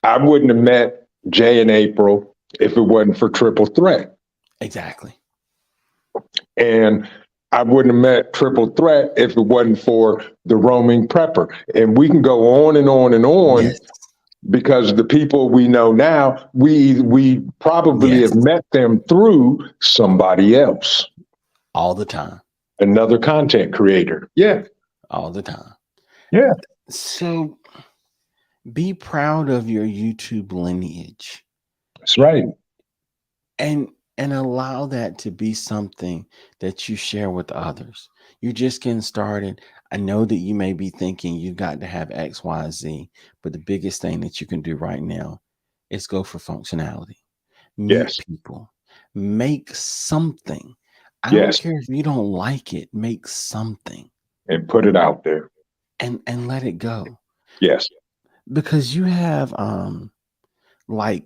I wouldn't have met Jay and April if it wasn't for Triple Threat. Exactly. And I wouldn't have met Triple Threat if it wasn't for the roaming prepper. And we can go on and on and Yes. on because the people we know now, we probably Yes, have met them through somebody else, all the time, another content creator. Yeah, all the time. yeah, So be proud of your YouTube lineage that's right. and allow that to be something that you share with others. You're just getting started. I know that you may be thinking you got to have X, Y, Z, but the biggest thing that you can do right now is go for functionality. Meet Yes, people. Make something. I don't yes, care if you don't like it, make something and put it out there. and let it go. Yes, Because you have like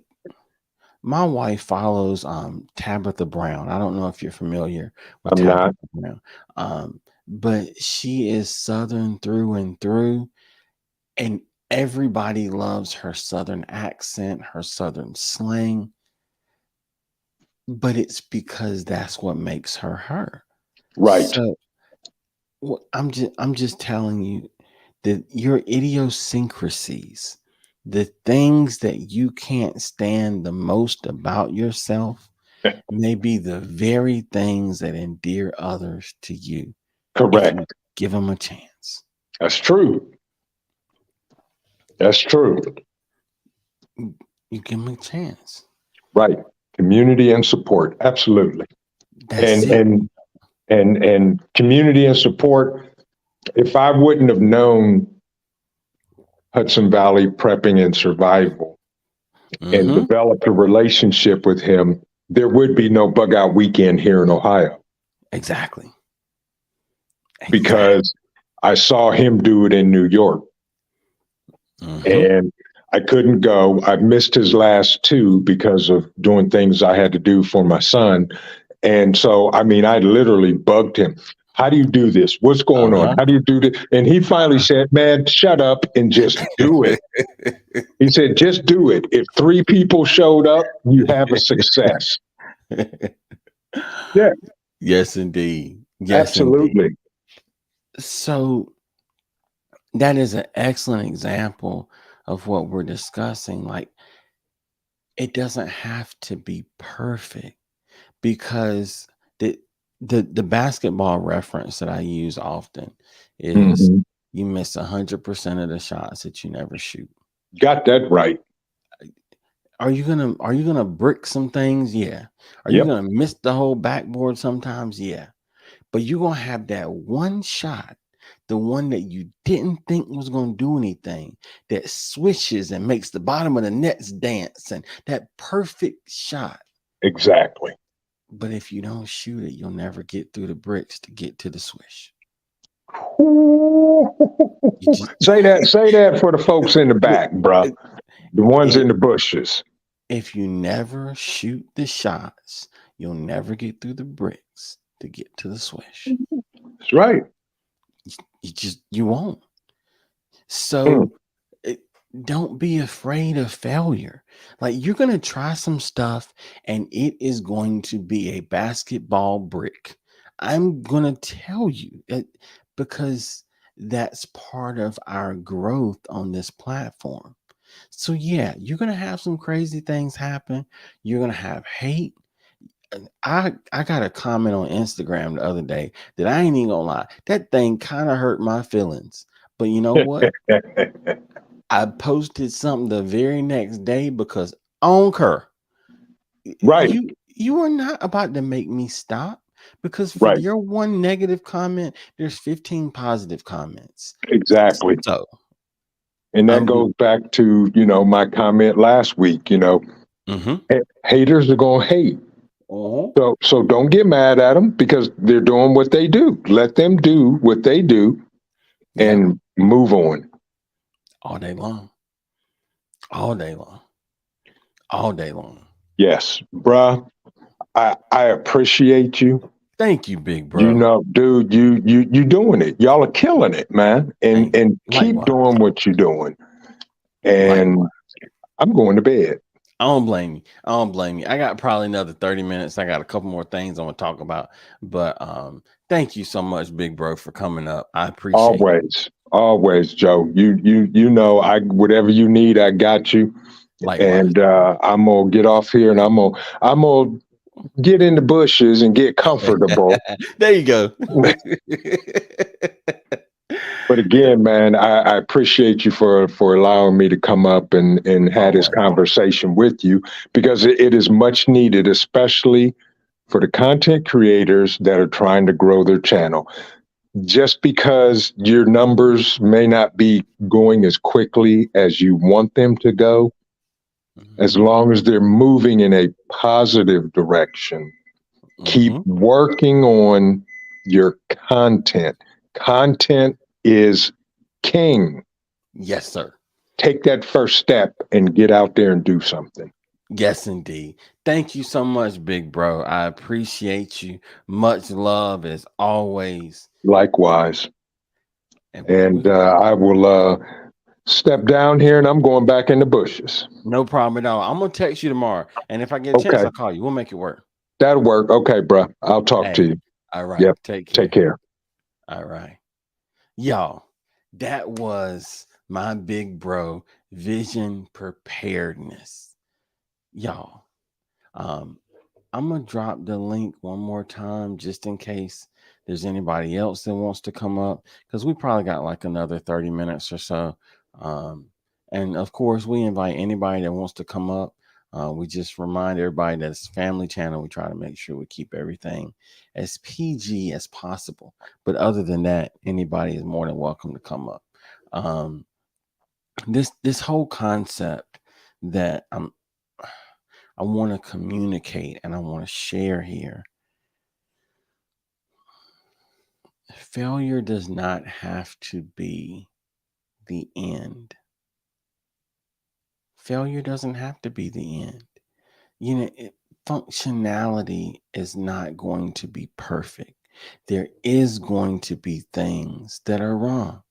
my wife follows Tabitha Brown. I don't know if you're familiar with I'm Tabitha not. Brown. But she is Southern through and through, and everybody loves her Southern accent, her Southern slang, but it's because that's what makes her her. Right. So I'm just telling you that your idiosyncrasies, the things that you can't stand the most about yourself, may be the very things that endear others to you if you Correct. give them a chance. That's true. That's true. You give them a chance. Right. Community and support. Absolutely. That's And it. and and community and support. If I wouldn't have known Hudson Valley prepping and survival and Mm-hmm. developed a relationship with him, there would be no bug out weekend here in Ohio Exactly. Exactly. because I saw him do it in New York Mm-hmm. and I couldn't go. I missed his last two because of doing things I had to do for my son. And so, I mean, I literally bugged him. How do you do this? What's going on? Uh-huh. How do you do this? And he finally said, man, shut up and just do it. He said, just do it. If three people showed up, you have a success. Yeah, Yes, indeed. Yes, indeed. absolutely. So that is an excellent example of what we're discussing. Like, it doesn't have to be perfect because the the basketball reference that I use often is Hmm. you miss 100% of the shots that you never shoot. Got that right. Are you gonna brick some things? Yeah. Are you Yep, gonna miss the whole backboard sometimes? Yeah. But you're gonna have that one shot, the one that you didn't think was gonna do anything, that swishes and makes the bottom of the nets dance, and that perfect shot. exactly. But if you don't shoot it, you'll never get through the bricks to get to the swish. You just Say that for the folks in the back, bruh. it, The ones it, in the bushes. if you never shoot the shots, you'll never get through the bricks to get to the swish. That's right. You won't. Mm, So it, don't be afraid of failure. Like, you're going to try some stuff and it is going to be a basketball brick. I'm going to tell you that because that's part of our growth on this platform. So yeah, you're going to have some crazy things happen. You're going to have hate. And I got a comment on Instagram the other day that I ain't even gonna lie. That thing kind of hurt my feelings. But you know what? I posted something the very next day because I don't care. right, You are not about to make me stop because for right. your one negative comment, there's 15 positive comments. Exactly. So And that I'm goes back to, my comment last week, mm-hmm, haters are going to hate. uh-huh. So don't get mad at them because they're doing what they do. Let them do what they do Yeah, and move on. all day long, all day long, all day long. Yes, bruh, I appreciate you. Thank you, big bro. Dude, you doing it. Y'all are killing it, man. And Thank and keep likewise, doing what you're doing. And likewise. I'm going to bed. I don't blame you. I don't blame you. I got probably another 30 minutes. I got a couple more things I want to talk about. But thank you so much, big bro, for coming up. I appreciate you. Always. Always, Joe. You know, I whatever you need, I got you. Likewise. And I'm gonna get off here, and I'm gonna get in the bushes and get comfortable. There you go. But again, man, I appreciate you for allowing me to come up and have this Always. conversation with you because it is much needed, especially for the content creators that are trying to grow their channel. Just because your numbers may not be going as quickly as you want them to go, as Hmm. long as they're moving in a positive direction, keep Hmm. working on your content. Content is king. Yes, sir. Take that first step and get out there and do something. Yes, indeed. Thank you so much, big bro. I appreciate you. Much love as always. Likewise. And And I will step down here and I'm going back in the bushes. no problem at all. I'm gonna text you tomorrow, and if I get a chance, Okay. I'll call you. We'll make it work. That'll work. Okay, bro. I'll talk to Hey, you. all right. Yep. Take Take care. care. All right, y'all. That was my big bro, vision preparedness, y'all. Um, I'm gonna drop the link one more time just in case there's anybody else that wants to come up because we probably got like another 30 minutes or so. Um, and of course, we invite anybody that wants to come up. We just remind everybody that it's family channel. We try to make sure we keep everything as PG as possible. But other than that, anybody is more than welcome to come up. Um, this whole concept that I want to communicate and I want to share here. Failure does not have to be the end. Failure doesn't have to be the end. Functionality is not going to be perfect. There is going to be things that are wrong.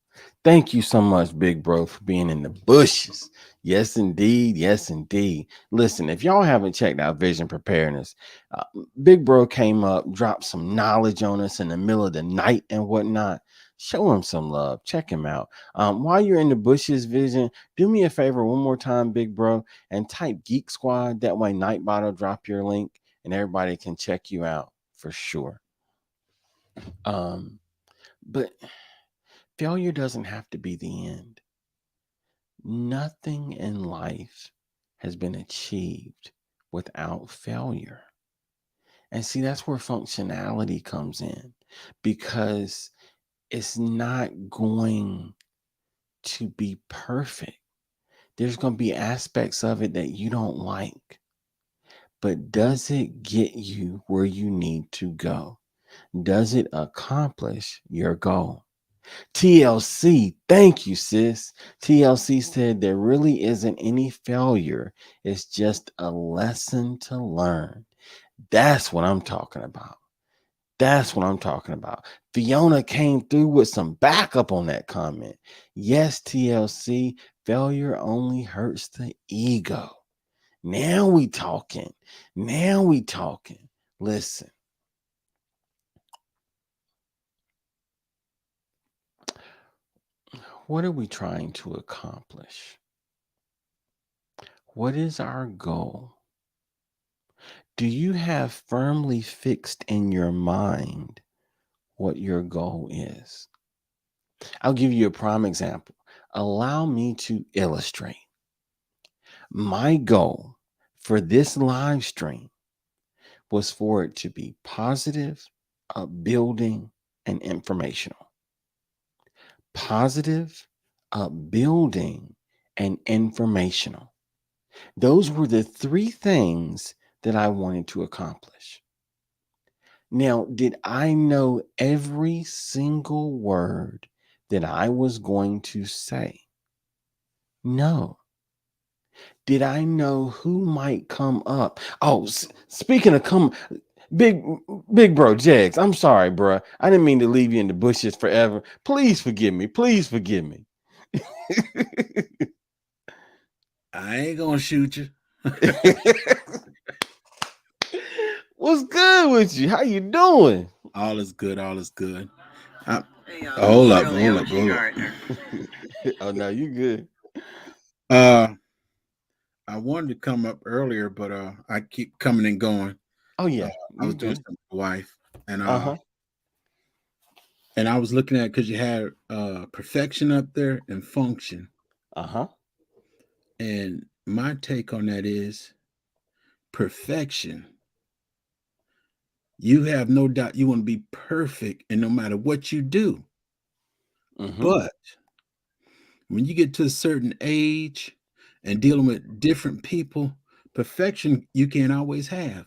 Thank you so much, big bro, for being in the bushes. Yes, indeed. Yes, indeed. Listen, if y'all haven't checked out Vision Preparedness, uh, big bro came up, dropped some knowledge on us in the middle of the night and whatnot. Show him some love. Check him out. While you're in the bushes, Vision, do me a favor one more time, big bro, and type Geek Squad. That way, Nightbot will drop your link and everybody can check you out for sure. Um, but failure doesn't have to be the end. Nothing in life has been achieved without failure. And see, that's where functionality comes in because it's not going to be perfect. There's going to be aspects of it that you don't like, but does it get you where you need to go? Does it accomplish your goal? TLC, thank you, sis. TLC said there really isn't any failure. It's just a lesson to learn. That's what I'm talking about. That's what I'm talking about. Fiona came through with some backup on that comment. Yes, TLC, failure only hurts the ego. Now we talking. Now we talking. Listen, what are we trying to accomplish? What is our goal? Do you have firmly fixed in your mind what your goal is? I'll give you a prime example. Allow me to illustrate. My goal for this live stream was for it to be positive, upbuilding, and informational. Positive, upbuilding, and informational. Those were the three things that I wanted to accomplish. Now, did I know every single word that I was going to say? No. Did I know who might come up? Oh, speaking of big big bro Jags, I'm sorry, bro. I didn't mean to leave you in the bushes forever. Please forgive me. Please forgive me. I ain't gonna shoot you. What's good with you? How you doing? All is good. All is good. I, Hold up, hold up, hold up. Oh no, you good. Uh, I wanted to come up earlier, but I keep coming and going. Oh Uh, yeah, I you was doing good. something with my wife, and Uh uh, huh. and I was looking at because you had perfection up there and function, Uh huh. and my take on that is perfection. You have no doubt you want to be perfect, and no matter what you do, Mm-hmm. but when you get to a certain age and dealing with different people, perfection you can't always have.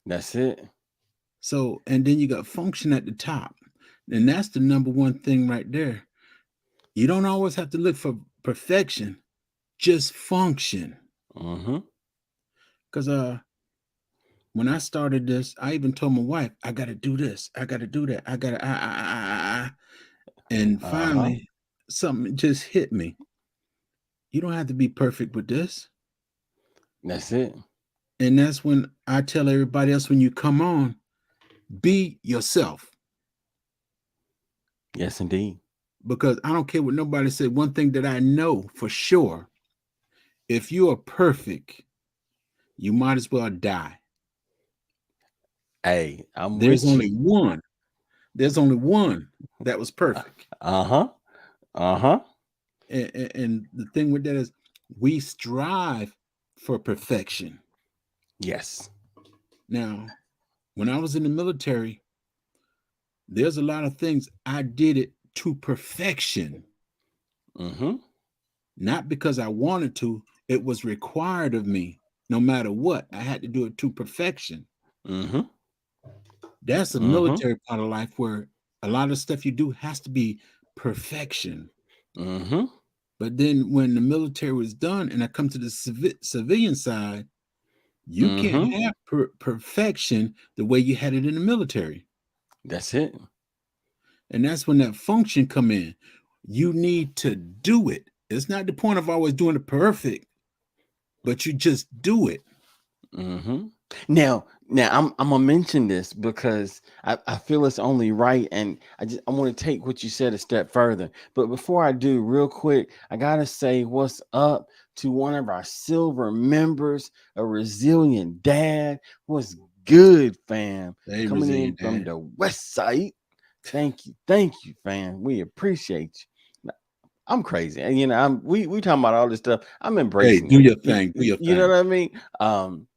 That's it. So, and then you got function at the top. And that's the number one thing right there. You don't always have to look for perfection, just function. Mm-hmm. Because when I started this, I even told my wife, I got to do this, I got to do that, I got to, And Uh huh. finally, something just hit me. You don't have to be perfect with this. That's it. And that's when I tell everybody else when you come on, be yourself. Yes, indeed. Because I don't care what nobody said. One thing that I know for sure, if you are perfect, you might as well die. Hey, I'm There's with only you. one. There's only one that was perfect. Uh huh. Uh huh. And the thing with that is we strive for perfection. Yes. Now, when I was in the military, there's a lot of things I did it to perfection, Mm-hmm. not because I wanted to, it was required of me. No matter what, I had to do it to perfection. Mm-hmm. That's a Mm-hmm. military part of life where a lot of stuff you do has to be perfection. Mm-hmm. But then when the military was done and I come to the civilian side, you can't Mm-hmm. have perfection the way you had it in the military. That's it. And that's when that function come in. You need to do it. It's not the point of always doing it perfect, but you just do it. Mm-hmm. Now, I'm gonna mention this because I feel it's only right, and I want to take what you said a step further. But before I do, real quick, I gotta say what's up to one of our silver members, a resilient dad. What's good, fam? Hey, Coming in resilient from dad. the west side. Thank you, fam. We appreciate you. I'm crazy, and we talking about all this stuff. I'm Hey, embracing do it. your You, thing. Do your you know thing. what I mean?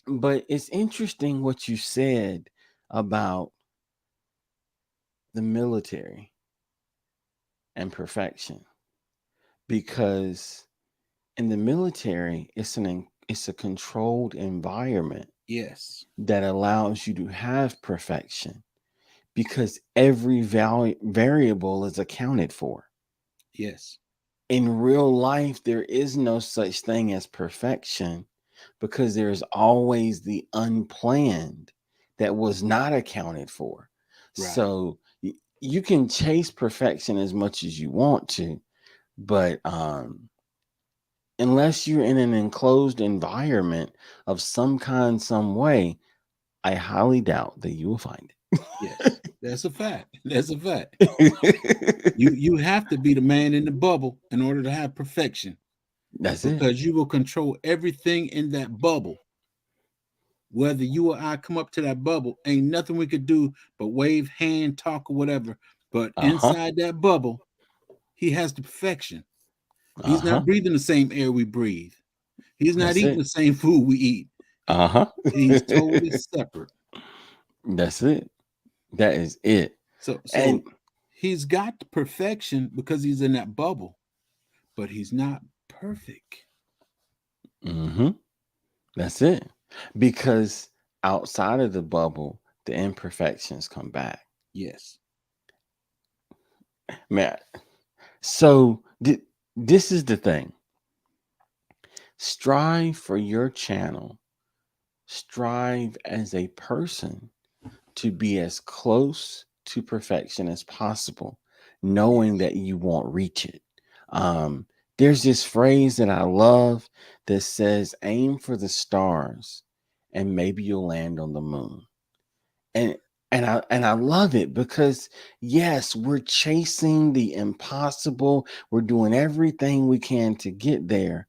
But it's interesting what you said about the military and perfection, because in the military it's a controlled environment Yes. that allows you to have perfection because every variable is accounted for. Yes. In real life there is no such thing as perfection because there's always the unplanned that was not accounted for. Right. So you can chase perfection as much as you want to, but unless you're in an enclosed environment of some kind, some way, I highly doubt that you will find Yes. That's a fact. That's a fact. it. You have to be the man in the bubble in order to have perfection That's it. because you will control everything in that bubble. Whether you or I come up to that bubble, ain't nothing we could do but wave, hand, talk, or whatever. But Uh huh. inside that bubble, he has the perfection. Uh He's huh. not breathing the same air we breathe. He's not That's eating it. the same food we eat. Uh huh. He's totally separate. That's it. That is it. So And so he's got the perfection because he's in that bubble, but he's not perfect. hmm that's it. Because outside of the bubble, the imperfections come back. Yes. Man, so this is the thing. Strive for your channel. Strive as a person to be as close to perfection as possible, knowing Yes. that you won't reach it. Um, there's this phrase that I love that says, aim for the stars and maybe you'll land on the moon. And And I love it because yes, we're chasing the impossible. We're doing everything we can to get there,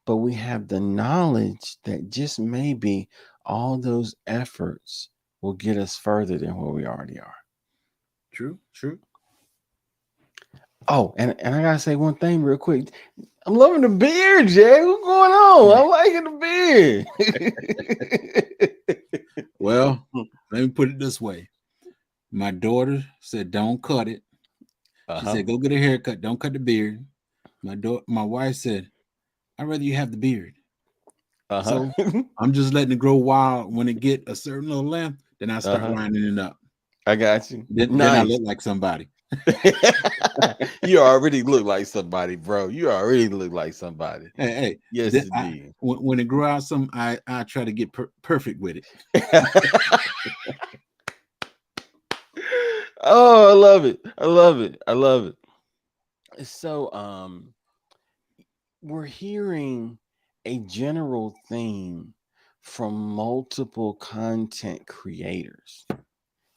but we have the knowledge that just maybe all those efforts will get us further than where we already are. True, true. Oh, and I gotta say one thing real quick. I'm loving the beard, Jay. What's going on? I'm liking the beard. Well, let me put it this way. My daughter said, "Don't cut it." She Uh-huh. said, "Go get a haircut. Don't cut the beard." My wife said, "I'd rather you have the beard." Uh-huh. So I'm just letting it grow wild. When it get a certain little length, then I start Uh-huh. lining it up. I got you. Then I Nice. look like somebody. You already look like somebody, bro. You already look like somebody. Hey, Yes, indeed. when it grow out some, I try to get perfect with it. Oh, I love it. I love it. I love it. So, we're hearing a general theme from multiple content creators.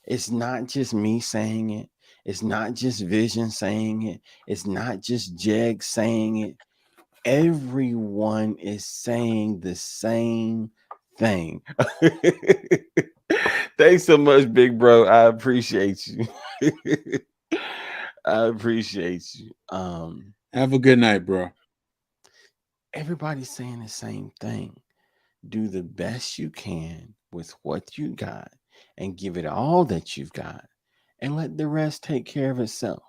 It's not just me saying it. It's not just Vision saying it. It's not just Jeg saying it. Everyone is saying the same thing. Thanks so much, big bro. I appreciate you. I appreciate you. Have a good night, bro. Everybody's saying the same thing. Do the best you can with what you got and give it all that you've got and let the rest take care of itself.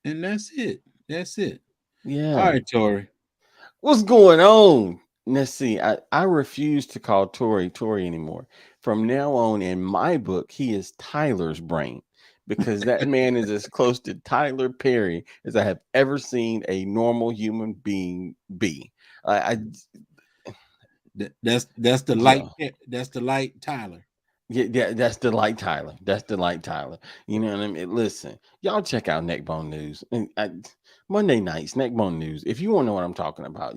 And that's it. That's it. All Yeah. right, Tori. What's going on? Let's see. I refuse to call Tori anymore. From now on, in my book, he is Tyler's brain because that man is as close to Tyler Perry as I have ever seen a normal human being be. I That's the light. yeah. That's the light, Tyler. Yeah, that's the light Tyler. That's the light Tyler. You know what I mean? Listen, y'all check out Neckbone News. Monday nights, Neckbone News. If you want to know what I'm talking about,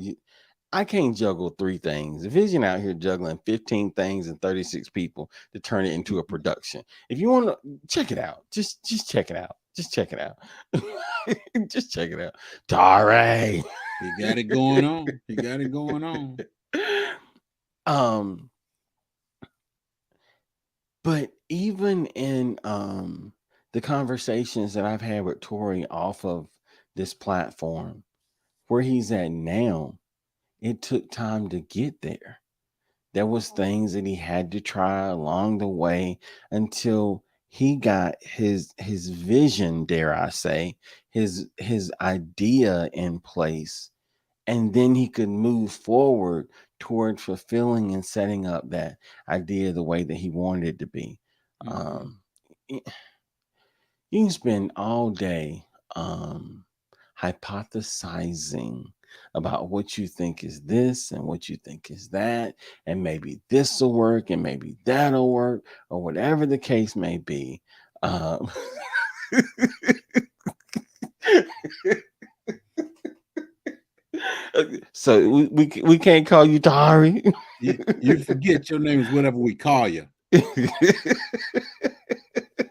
I can't juggle three things. Vision out here juggling 15 things and 36 people to turn it into a production. If you want to check it out, just check it out. Just check it out. Just check it out. Tare. He got it going on. He got it going on. um, but even in the conversations that I've had with Tori off of this platform, where he's at now, it took time to get there. There was things that he had to try along the way until he got his vision, dare I say, his idea in place, and then he could move forward toward fulfilling and setting up that idea the way that he wanted it to be. Mm-hmm. um you can spend all day um, hypothesizing about what you think is this and what you think is that, and maybe this will work and maybe that'll work, or whatever the case may be. Um, so we can't call you Dari. You forget your name is whatever we call you.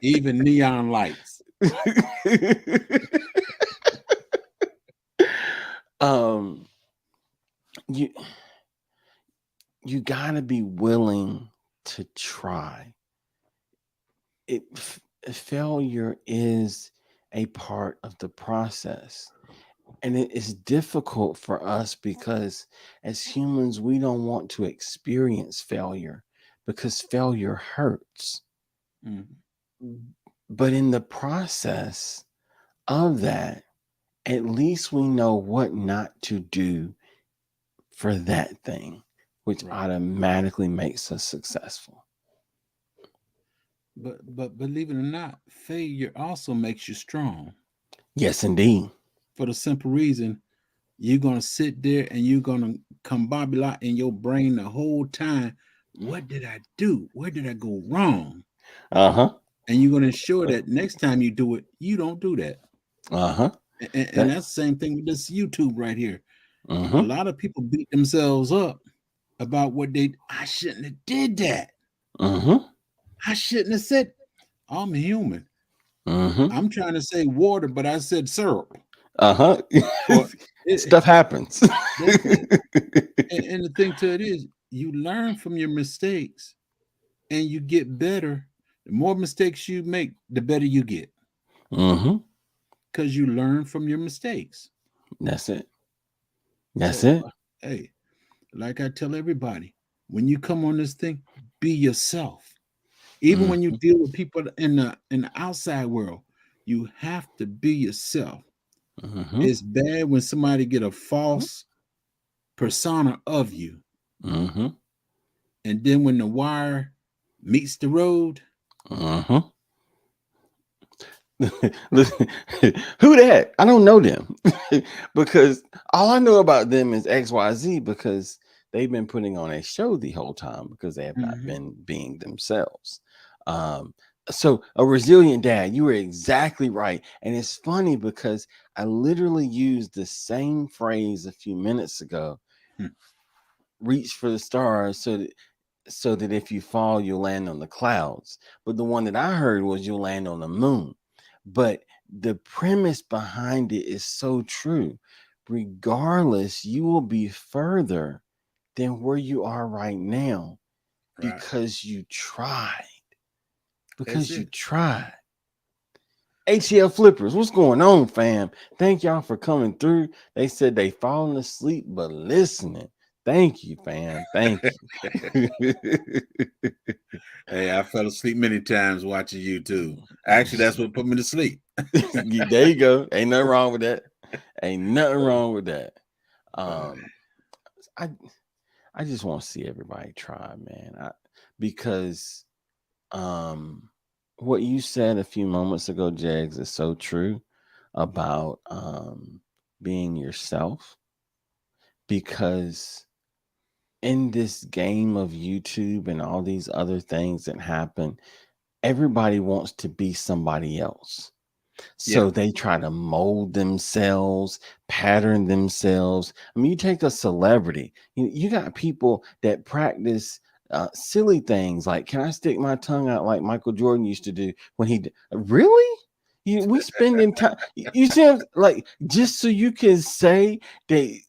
Even neon lights. um, you you gotta be willing to try. Failure is a part of the process, and it is difficult for us because as humans we don't want to experience failure because failure hurts. Mm-hmm. But in the process of that, at least we know what not to do for that thing, which Right. automatically makes us successful. But believe it or not, failure also makes you strong. Yes, indeed. For the simple reason you're gonna sit there and you're gonna combobulate in your brain the whole time. What did I do? Where did I go wrong? Uh-huh. And you're gonna ensure that next time you do it, you don't do that. Uh-huh. And That that's the same thing with this YouTube right here. A uh-huh. lot of people beat themselves up about what they. I shouldn't have did that. Uh-huh. I shouldn't have said. I'm human. Mm-hmm. I'm trying to say water, but I said syrup. Uh-huh. Or it, Stuff happens. that's it. And the thing to it is, you learn from your mistakes and you get better. The more mistakes you make, the better you get Mm-hmm. because you learn from your mistakes. That's it. That's So, it. hey, like I tell everybody, when you come on this thing, be yourself. Even when you Mm-hmm. deal with people in the outside world, you have to be yourself. Mm-hmm. It's bad when somebody get a false persona of you, Mm-hmm. and then when the wire meets the road, Mm-hmm. Listen, who that? I don't know them because all I know about them is XYZ because they've been putting on a show the whole time because they have not mhm, been being themselves. Um, so a resilient dad, you were exactly right. And it's funny because I literally used the same phrase a few minutes ago, hmm, reach for the stars so that if you fall, you'll land on the clouds. But the one that I heard was you'll land on the moon. But the premise behind it is so true. Regardless, you will be further than where you are right now right. because you tried. That's Because you it. tried. ATL Flippers, what's going on, fam? Thank y'all for coming through. They said they falling asleep, but listening. Thank you, fam. Thank you. Hey, I fell asleep many times watching YouTube. Actually, that's what put me to sleep. There you go. Ain't nothing wrong with that. Ain't nothing wrong with that. Uh, Um, I I just want to see everybody try, man. Because um, what you said a few moments ago, Jags, is so true about being yourself. Because in this game of YouTube and all these other things that happen, everybody wants to be somebody else. yeah, So they try to mold themselves, pattern themselves. I mean, you take a celebrity, you got people that practice silly things like, can I stick my tongue out like Michael Jordan used to do when really? We spending time, you see, like, just so you can say they,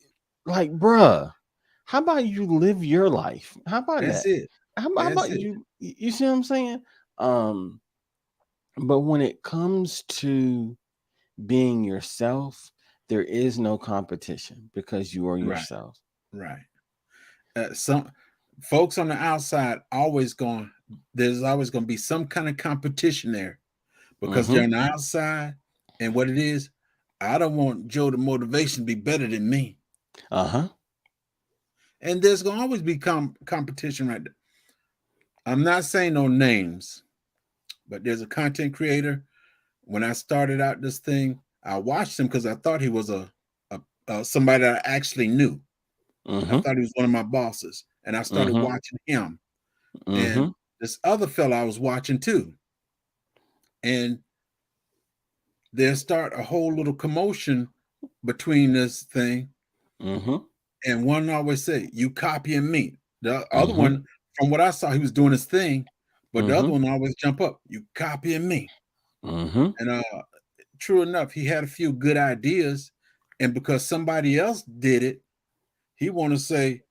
like, bruh, how about you live your life? How about that's that? it. How That's about it. you see what I'm saying? Um, but when it comes to being yourself, there is no competition because you are Right, yourself. right. Some folks on the outside always going. There's always going to be some kind of competition there because they're Mm-hmm. on the outside, and what it is, I don't want Joe the motivation to be better than me, Uh-huh. and there's going to always be competition right there. I'm not saying no names, but there's a content creator. When I started out this thing, I watched him because I thought he was a somebody that I actually knew. I Mm-hmm. thought he was one of my bosses, and I started Mm-hmm. watching him. And Mm-hmm. this other fellow I was watching too, and there start a whole little commotion between this thing. Mm-hmm. And one always say, "You copying me." The other Mm-hmm. one, from what I saw, he was doing his thing, but the other Mm-hmm. one always jump up, "You copying me." Mm-hmm. And true enough, he had a few good ideas, and because somebody else did it, he want to say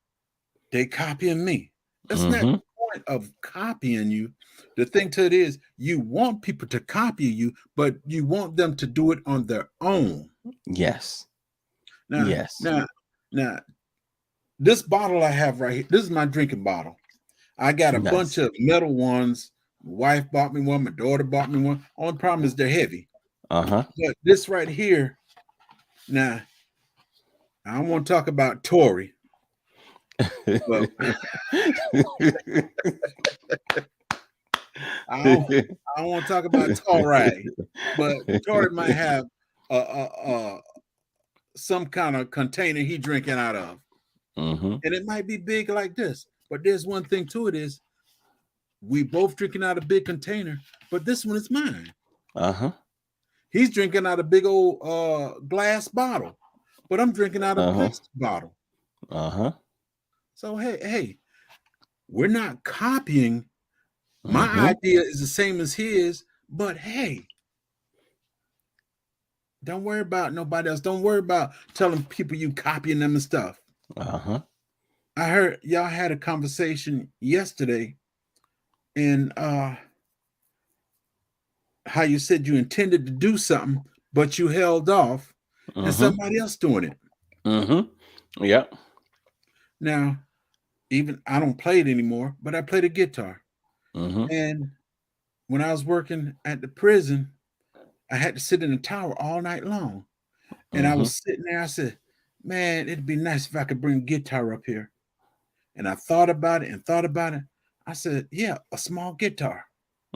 they copying me. That's not Mm-hmm. the point of copying you. The thing to it is, you want people to copy you, but you want them to do it on their own. Yes. Now, Yes. now, now, this bottle I have right here, this is my drinking bottle. I got a bunch Nice. of metal ones. My wife bought me one. My daughter bought me one. Only problem is they're heavy. Uh-huh. But this right here, now, I don't want to talk about Tory, but I don't, I don't want to talk about Tory, but Tory might have some kind of container he drinking out of, Mm-hmm. and it might be big like this. But there's one thing to it is we both drinking out a big container, but this one is mine. Uh-huh. He's drinking out a big old glass bottle, but I'm drinking out a Uh-huh. plastic bottle. Uh-huh. So hey, we're not copying. My Mm-hmm. idea is the same as his, But hey, don't worry about nobody else. Don't worry about telling people you copying them and stuff. Uh-huh. I heard y'all had a conversation yesterday, and how you said you intended to do something, but you held off, and Mm-hmm. somebody else doing it. Mm-hmm. Yep. Now, even I don't play it anymore, but I play the guitar. Mm-hmm. And when I was working at the prison, I had to sit in the tower all night long. And I Mm-hmm. was sitting there, I said, man, it'd be nice if I could bring guitar up here. And I thought about it and thought about it. I said, yeah, a small guitar.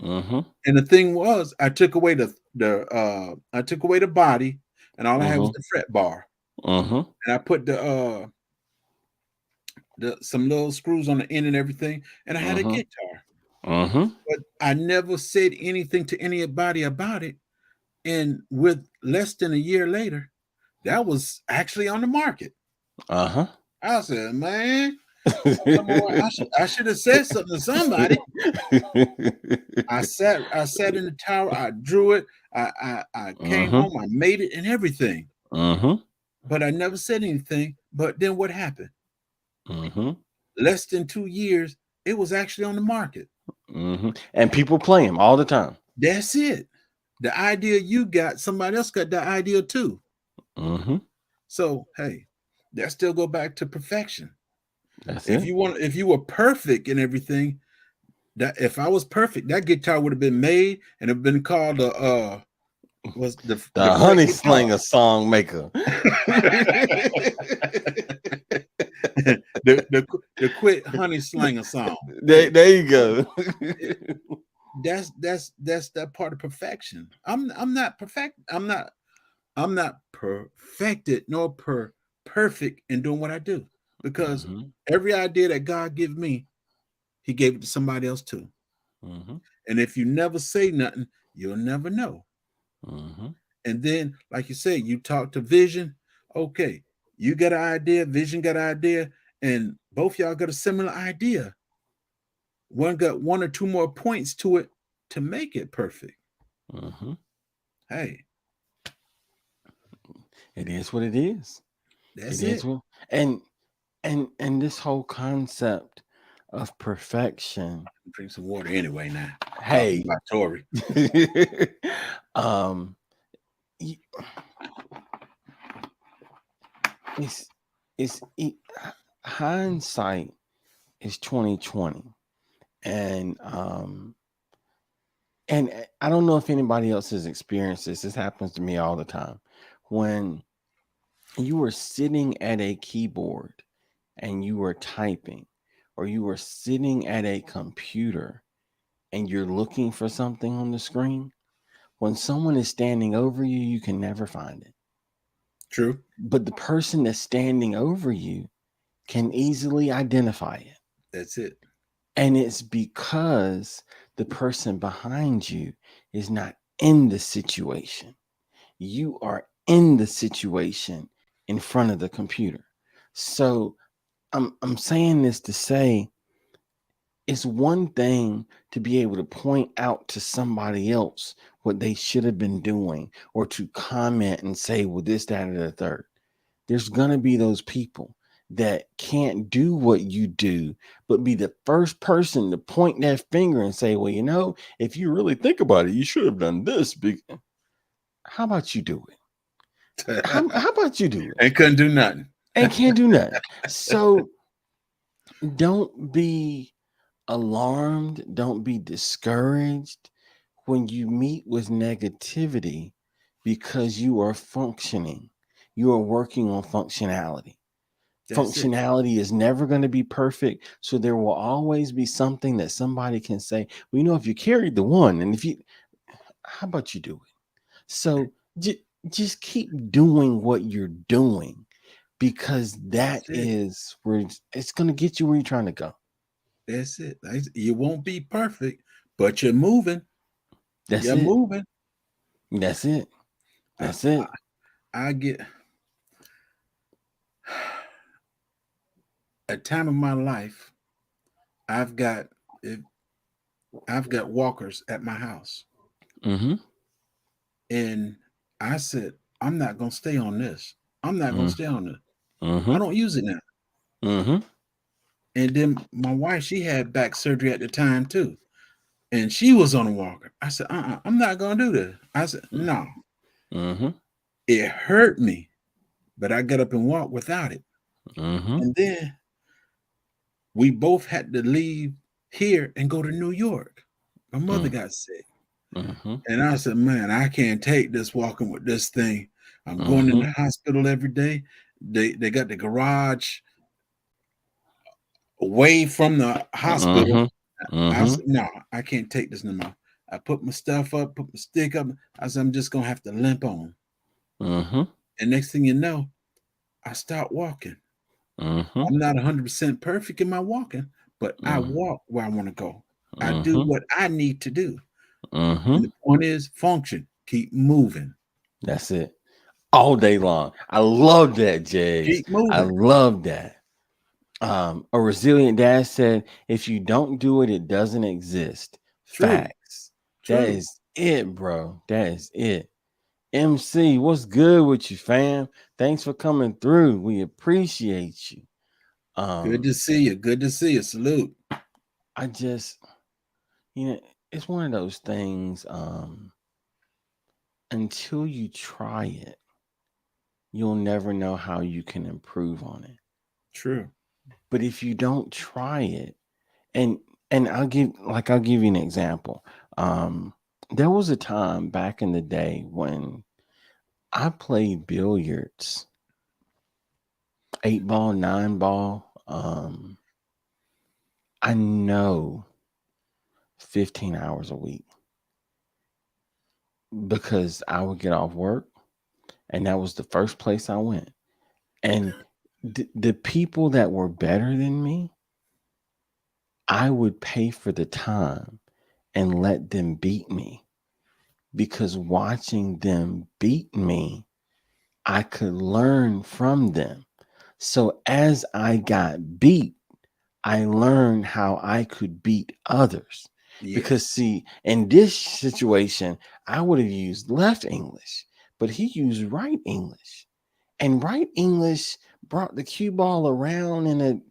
Mm-hmm. And the thing was, I took away I took away the body, and all I had was Mm-hmm. the fret bar. Mm-hmm. And I put the some little screws on the end and everything, and I had a Mm-hmm. guitar. Mm-hmm. But I never said anything to anybody about it. And with less than a year later, that was actually on the market. Uh-huh. I said, man, come on, I should have said something to somebody. I sat in the tower, I drew it, I came Mm-hmm. home, I made it and everything. Mm-hmm. But I never said anything. But then what happened? Mm-hmm. Less than 2 years, it was actually on the market. Mm-hmm. And people play them all the time. That's it. The idea you got, somebody else got that idea too. Mm-hmm. So hey, that still go back to perfection. That's it. If you were perfect and everything, that if I was perfect, that guitar would have been made and have been called was the The great honey guitar. slinger song maker. The quit honey slinger song. there, Hey, there you go. it, that's that part of perfection. I'm not perfect. I'm not perfected nor perfect in doing what I do, because Mm-hmm. every idea that God give me, He gave it to somebody else too. Mm-hmm. And if you never say nothing, you'll never know. Mm-hmm. And then, like you say, you talk to Vision. Okay, you got an idea, Vision got an idea, and both y'all got a similar idea. One got one or two more points to it to make it perfect. Mm-hmm. Hey, It is what it is. It that's is it. what and this whole concept of perfection. Drink some water anyway now. Talking Hey, about Tory. um, y- it's it, hindsight is 2020, and I don't know if anybody else has experienced this. This happens to me all the time. When you were sitting at a keyboard and you were typing, or you were sitting at a computer and you're looking for something on the screen, when someone is standing over you, you can never find it. True. But the person that's standing over you can easily identify it. That's it. And it's because the person behind you is not in the situation. You are in the situation in front of the computer. So I'm saying this to say it's one thing to be able to point out to somebody else what they should have been doing, or to comment and say, well, this, that, or the third. There's going to be those people that can't do what you do, but be the first person to point that finger and say, well, if you really think about it, you should have done this. How about you do it? How about you do it? And couldn't do nothing. And can't do nothing. So don't be alarmed. Don't be discouraged when you meet with negativity, because you are functioning. You are working on functionality. That's it. Functionality is never going to be perfect. So there will always be something that somebody can say, well, if you carried the one, and if you, how about you do it? So just keep doing what you're doing, because that That's it. is where it's going to get you where you're trying to go. That's it. You won't be perfect, but you're moving. That's You're it. moving. That's it. I, That's it. I get a time of my life. I've got I've got walkers at my house. Mm-hmm. And I said, I'm not gonna stay on this. I'm not gonna stay on this. I Mm-hmm. don't use it now. Mm-hmm. And then my wife, she had back surgery at the time too. And she was on a walker. I said, I'm not gonna do this. I said, no. Mm-hmm. It hurt me, but I got up and walked without it. Mm-hmm. And then we both had to leave here and go to New York. My mother got sick. Mm-hmm. And I said, man, I can't take this walking with this thing. I'm going in the Mm-hmm. hospital every day. They got the garage away from the hospital. Mm-hmm. I Mm-hmm. said, no, I can't take this no more. I put my stuff up, put my stick up. I said, I'm just gonna have to limp on. Mm-hmm. And next thing you know, I start walking. Mm-hmm. I'm not 100% perfect in my walking, but I walk where I want to go. I do Mm-hmm. what I need to do. And Mm-hmm. the point is function, keep moving, That's it. All day long. I love that, Jags. keep I moving. love that. A resilient dad said, if you don't do it, it doesn't exist. True, Facts. That true. is it, bro. That is it. MC, what's good with you, fam? Thanks for coming through. We appreciate you. Good Um, to see you. Good to see you. Salute. I just, you know, it's one of those things, until you try it, you'll never know how you can improve on it. True. But if you don't try it, and I'll give you an example. Um, there was a time back in the day when I played billiards, 8 ball, 9 ball. I know 15 hours a week because I would get off work and that was the first place I went. And the people that were better than me, I would pay for the time and let them beat me because watching them beat me, I could learn from them. So as I got beat, I learned how I could beat others. Because, Yes. see, in this situation, I would have used left English, but he used right English. And right English brought the cue ball around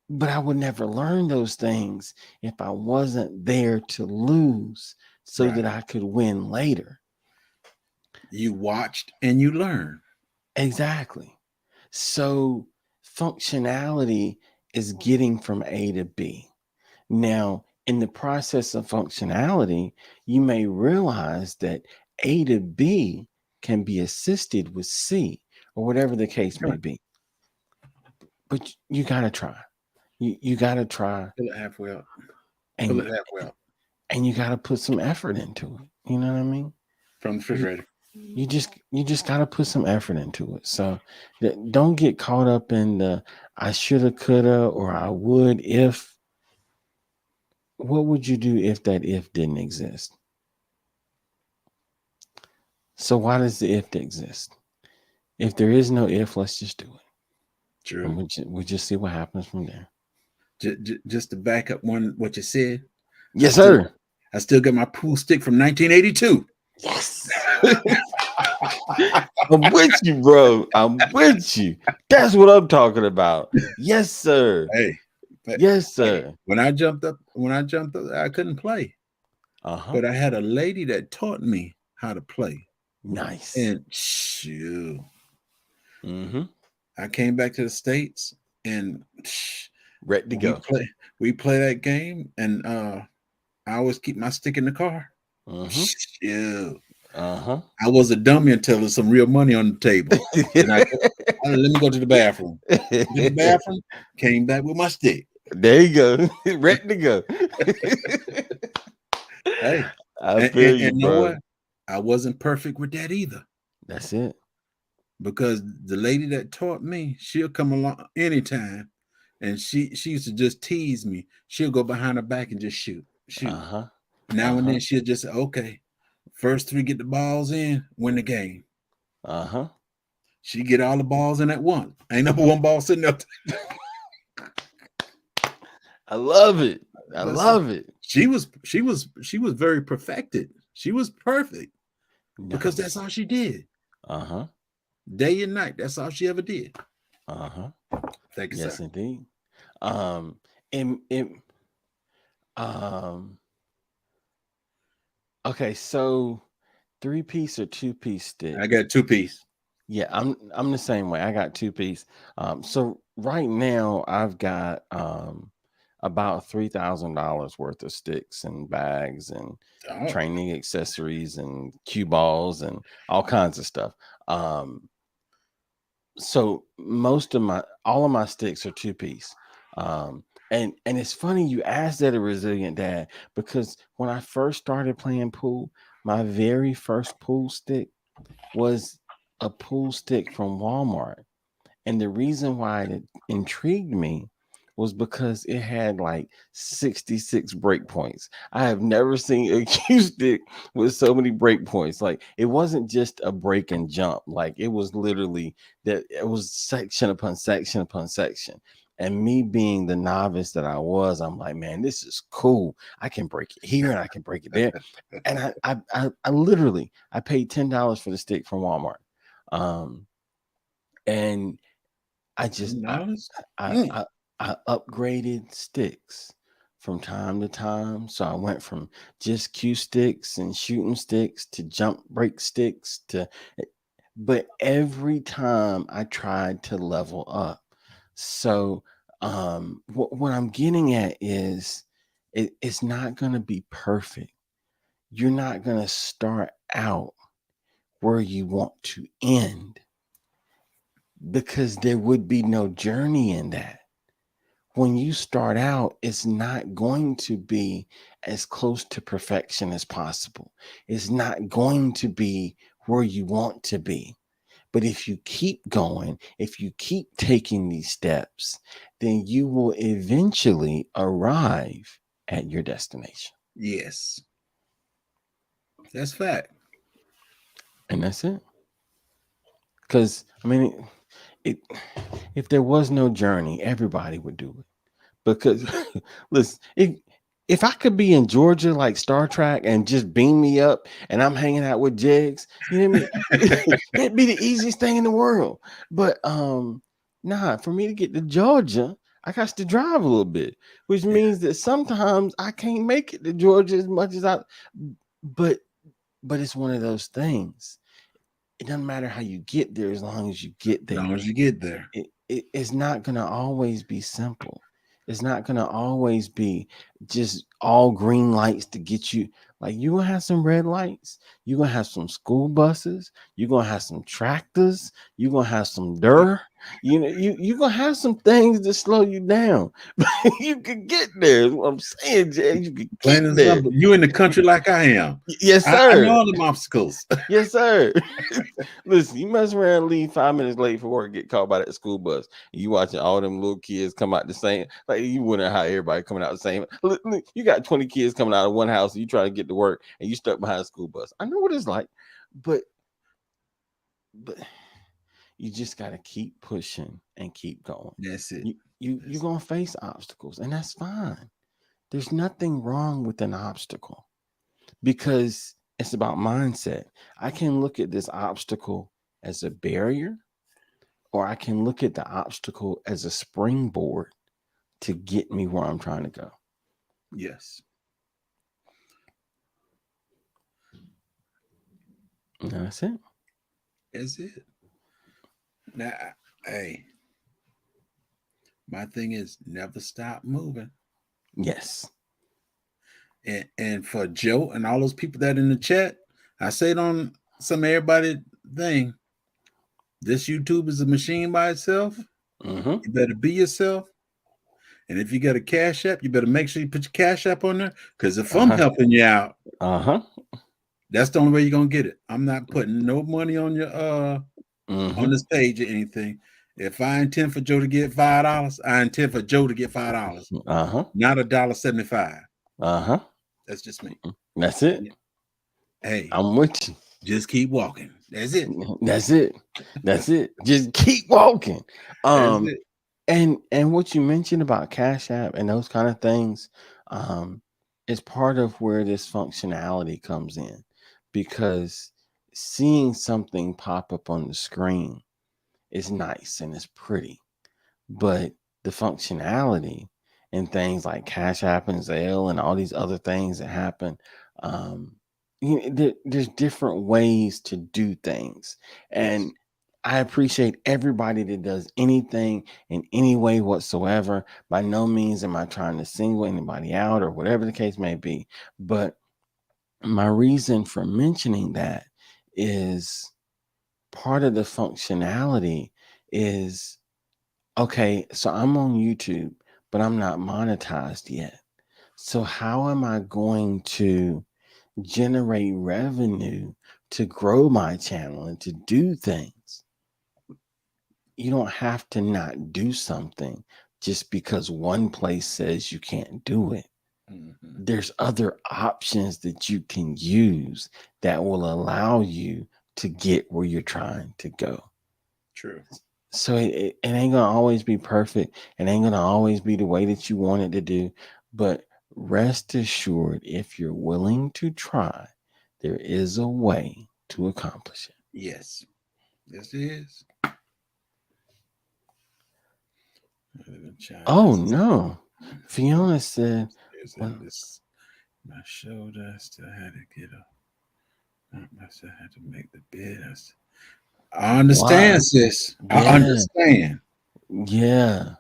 but I would never learn those things if I wasn't there to lose so that Right. I could win later. You watched and you learned. Exactly. So functionality is getting from A to B. Now, in the process of functionality, you may realize that A to B can be assisted with C or whatever the case may Right. be. But you gotta try. You gotta try, Pull it halfway up. Pull and it halfway up and you gotta put some effort into it. You know what I mean? from the You, refrigerator. you just gotta put some effort into it. So don't get caught up in the I shoulda, coulda, or I would if. What would you do if that if didn't exist? So why does the if exist? If there is no if, let's just do it, and True. we'll just see what happens from there. Just to back up what you said, I Yes, still sir. I still got my pool stick from 1982. Yes. I'm with you, bro. I'm with you. That's what I'm talking about. Yes, sir. Hey, but Yes, hey, sir. when I jumped up, I couldn't play, Uh huh. but I had a lady that taught me how to play. Nice. And shoot, Mm-hmm. I came back to the States and Ready to we go. play that game, and I always keep my stick in the car. Mm-hmm. Shoot. Uh I was a dummy until there's some real money on the table. Then let me go to the bathroom. Went to the huh. bathroom, came back with my stick. There you go. Ready to go. Hey, I and, feel you, and know bro. what? I wasn't perfect with that either That's it. because the lady that taught me, she'll come along anytime, and she used to just tease me. She'll go behind her back and just shoot. Uh-huh. Now and Uh-huh. then she'll just say, "Okay, first three get the balls in, win the game." Uh-huh. She get all the balls in at once. Ain't number one ball sitting up. I love it. I Listen, love it. she was very perfected. She was perfect because that's Nice. all she did. Uh-huh. Day and night. That's all she ever did. Uh-huh. Thank you, Yes, sir. indeed. Um, and um, okay, so three-piece or two-piece stick? I got 2 piece. Yeah, I'm the same way. I got two-piece. So right now I've got about $3,000 worth of sticks and bags and Oh, training accessories and cue balls and all kinds of stuff. Um, so all of my sticks are two-piece. And it's funny you asked that, a resilient dad, because when I first started playing pool, my very first pool stick was a pool stick from Walmart. And the reason why it intrigued me was because it had like 66 break points. I have never seen a cue stick with so many break points. Like, it wasn't just a break and jump. Like, it was literally that it was section upon section upon section. And me being the novice that I was, I'm like, man, this is cool. I can break it here and I can break it there. And I literally I paid $10 for the stick from Walmart. Um, and I just $10. I Mm. I I upgraded sticks from time to time. So I went from just cue sticks and shooting sticks to jump break sticks to, but every time I tried to level up. So what I'm getting at is it's not going to be perfect. You're not going to start out where you want to end, because there would be no journey in that. When you start out, it's not going to be as close to perfection as possible. It's not going to be where you want to be. But if you keep going, if you keep taking these steps, then you will eventually arrive at your destination. Yes, that's fact. And that's it. Because, I mean, it, if there was no journey, everybody would do it. Because listen, if I could be in Georgia like Star Trek and just beam me up and I'm hanging out with Jigs, you know what I mean? That'd be the easiest thing in the world. But nah, for me to get to Georgia, I got to drive a little bit, which Yeah, means that sometimes I can't make it to Georgia as much as I, but it's one of those things. It doesn't matter how you get there as long as you get as long there. as you get there. It's not going to always be simple. It's not going to always be just all green lights to get you. Like, you're going to have some red lights. You're going to have some school buses. You're going to have some tractors. You're going to have some dirt. You know, you're going to have some things that slow you down. But you can get there. Is what I'm saying, Jay. You can get Plain and there. simple. You in the country like I am. Yes, I know sir. all the obstacles. Yes, sir. Listen, you mess around and leave 5 minutes late for work, get caught by that school bus. And you watching all them little kids come out the same. Like, you wonder how everybody coming out the same. Look, you got 20 kids coming out of one house, and you try to get to work, and you stuck behind a school bus. I know what it's like, but but you just got to keep pushing and keep going. That's it. You're gonna face obstacles, and that's fine. There's nothing wrong with an obstacle, because it's about mindset. I can look at this obstacle as a barrier, or I can look at the obstacle as a springboard to get me where I'm trying to go. Yes. And that's it. That's it. Now, hey, my thing is never stop moving. Yes. And for Joe and all those people that in the chat, I say it on some everybody thing. This YouTube is a machine by itself. Mm-hmm. You better be yourself. And if you got a cash app, you better make sure you put your cash app on there. Because if I'm Uh-huh. helping you out, Uh-huh. that's the only way you're gonna get it. I'm not putting no money on your Mm-hmm. on this page or anything. If I intend for Joe to get $5, I intend for Joe to get $5, Uh-huh. not $1.75. Uh-huh. That's just me. That's it. Hey, I'm with you. just keep walking. That's it. That's it. That's it. Just keep walking. That's Um, it. and what you mentioned about Cash App and those kind of things, is part of where this functionality comes in. because seeing something pop up on the screen is nice and it's pretty, but the functionality and things like Cash App and Zelle and all these other things that happen, um, there's different ways to do things. Yes. And I appreciate everybody that does anything in any way whatsoever. By no means am I trying to single anybody out or whatever the case may be. But my reason for mentioning that is part of the functionality is okay, so I'm on YouTube, but I'm not monetized yet. So, how am I going to generate revenue to grow my channel and to do things? You don't have to not do something just because one place says you can't do it. Hmm. There's other options that you can use that will allow you to get where you're trying to go. True. So it ain't gonna always be perfect. It ain't gonna always be the way that you want it to do. But rest assured, if you're willing to try, there is a way to accomplish it. Yes. Yes, it is. Child, Oh this no. Fiona said, is in well, this. My shoulder. I still had to get up. I still had to make the bed. I why? understand, sis. I Yeah, understand. yeah.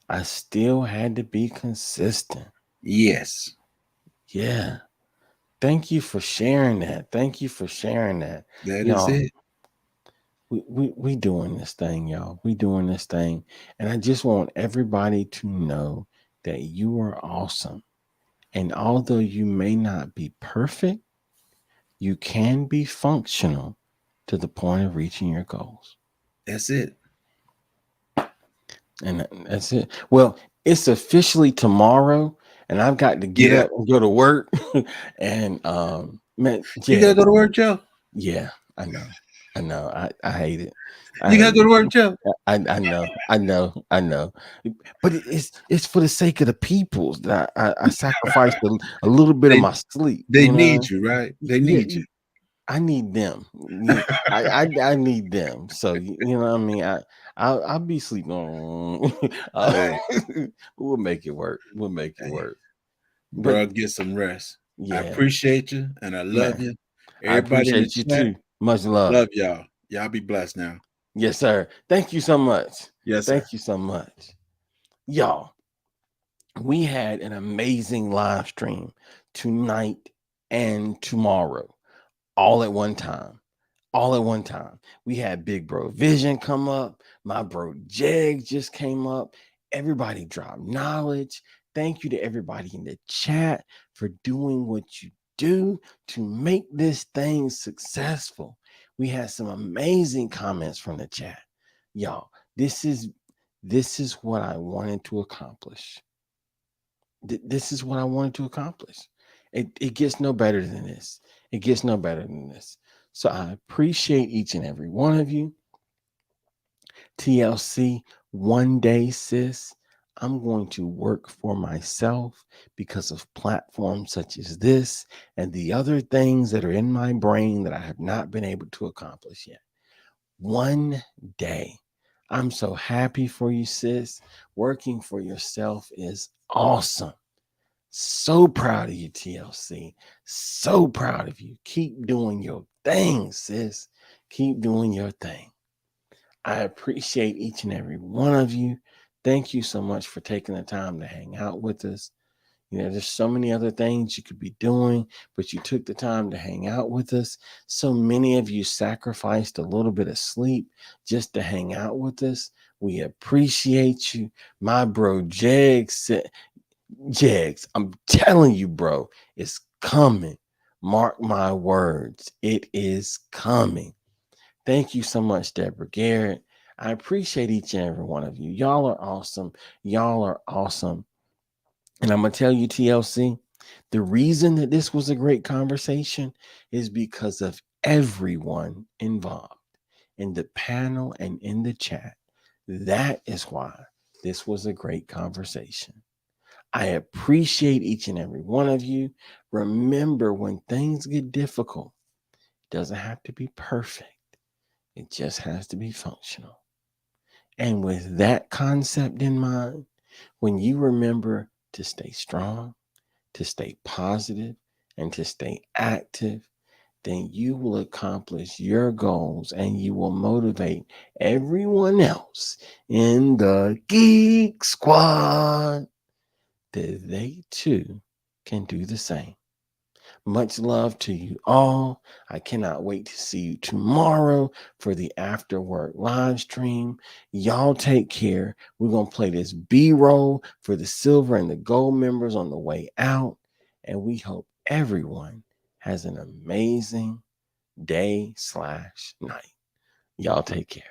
I still had to be consistent. Yes, Yeah. Thank you for sharing that. Thank you for sharing that. that is Y'all, it. we doing this thing, y'all. We doing this thing. And I just want everybody to know that you are awesome. And although you may not be perfect, you can be functional to the point of reaching your goals. That's it. And that's it. Well, it's officially tomorrow, and I've got to get Yeah. up and go to work. And man, You gotta Jegs, go to work, Joe. yeah, I know. I know. I hate it. I You gotta hate go it. to work, Joe. I know. I know. I know. But it's for the sake of the peoples that I sacrificed a little bit of They my sleep. they You know, need you, right? They yeah, need you. I need them. I need them. So you know what I mean. I'll be sleeping on. Hey, We'll make it work. We'll make it hey, work. But bro, get some rest. I yeah, appreciate you and I love man, you. I Everybody in the appreciate you chat, too. Much love. love y'all. Y'all be blessed now. Yes, sir. Thank you so much. Yes, sir. Thank you so much, y'all. We had an amazing live stream tonight and tomorrow, all at one time. All at one time. We had Big Bro Vision come up. My bro Jeg just came up. Everybody dropped knowledge. Thank you to everybody in the chat for doing what you do to make this thing successful. We had some amazing comments from the chat. Y'all, this is what I wanted to accomplish. This is what I wanted to accomplish. It gets no better than this. It gets no better than this. So I appreciate each and every one of you. TLC, one day, sis, I'm going to work for myself because of platforms such as this and the other things that are in my brain that I have not been able to accomplish yet. One day. I'm so happy for you, sis. Working for yourself is awesome. So proud of you, TLC. So proud of you. Keep doing your thing, sis. Keep doing your thing. I appreciate each and every one of you. Thank you so much for taking the time to hang out with us. You know, there's so many other things you could be doing, but you took the time to hang out with us. So many of you sacrificed a little bit of sleep just to hang out with us. We appreciate you. My bro Jeg said, Jegs, I'm telling you, bro, it's coming. Mark my words, it is coming. Thank you so much, Deborah Garrett. I appreciate each and every one of you. Y'all are awesome. Y'all are awesome. And I'm going to tell you, TLC, the reason that this was a great conversation is because of everyone involved in the panel and in the chat. That is why this was a great conversation. I appreciate each and every one of you. Remember, when things get difficult, it doesn't have to be perfect, it just has to be functional. And with that concept in mind, when you remember to stay strong, to stay positive, and to stay active, then you will accomplish your goals and you will motivate everyone else in the Geek Squad that they too can do the same. Much love to you all. I cannot wait to see you tomorrow for the after work live stream. Y'all take care. We're going to play this B roll for the silver and the gold members on the way out. And we hope everyone has an amazing day/night. Y'all take care.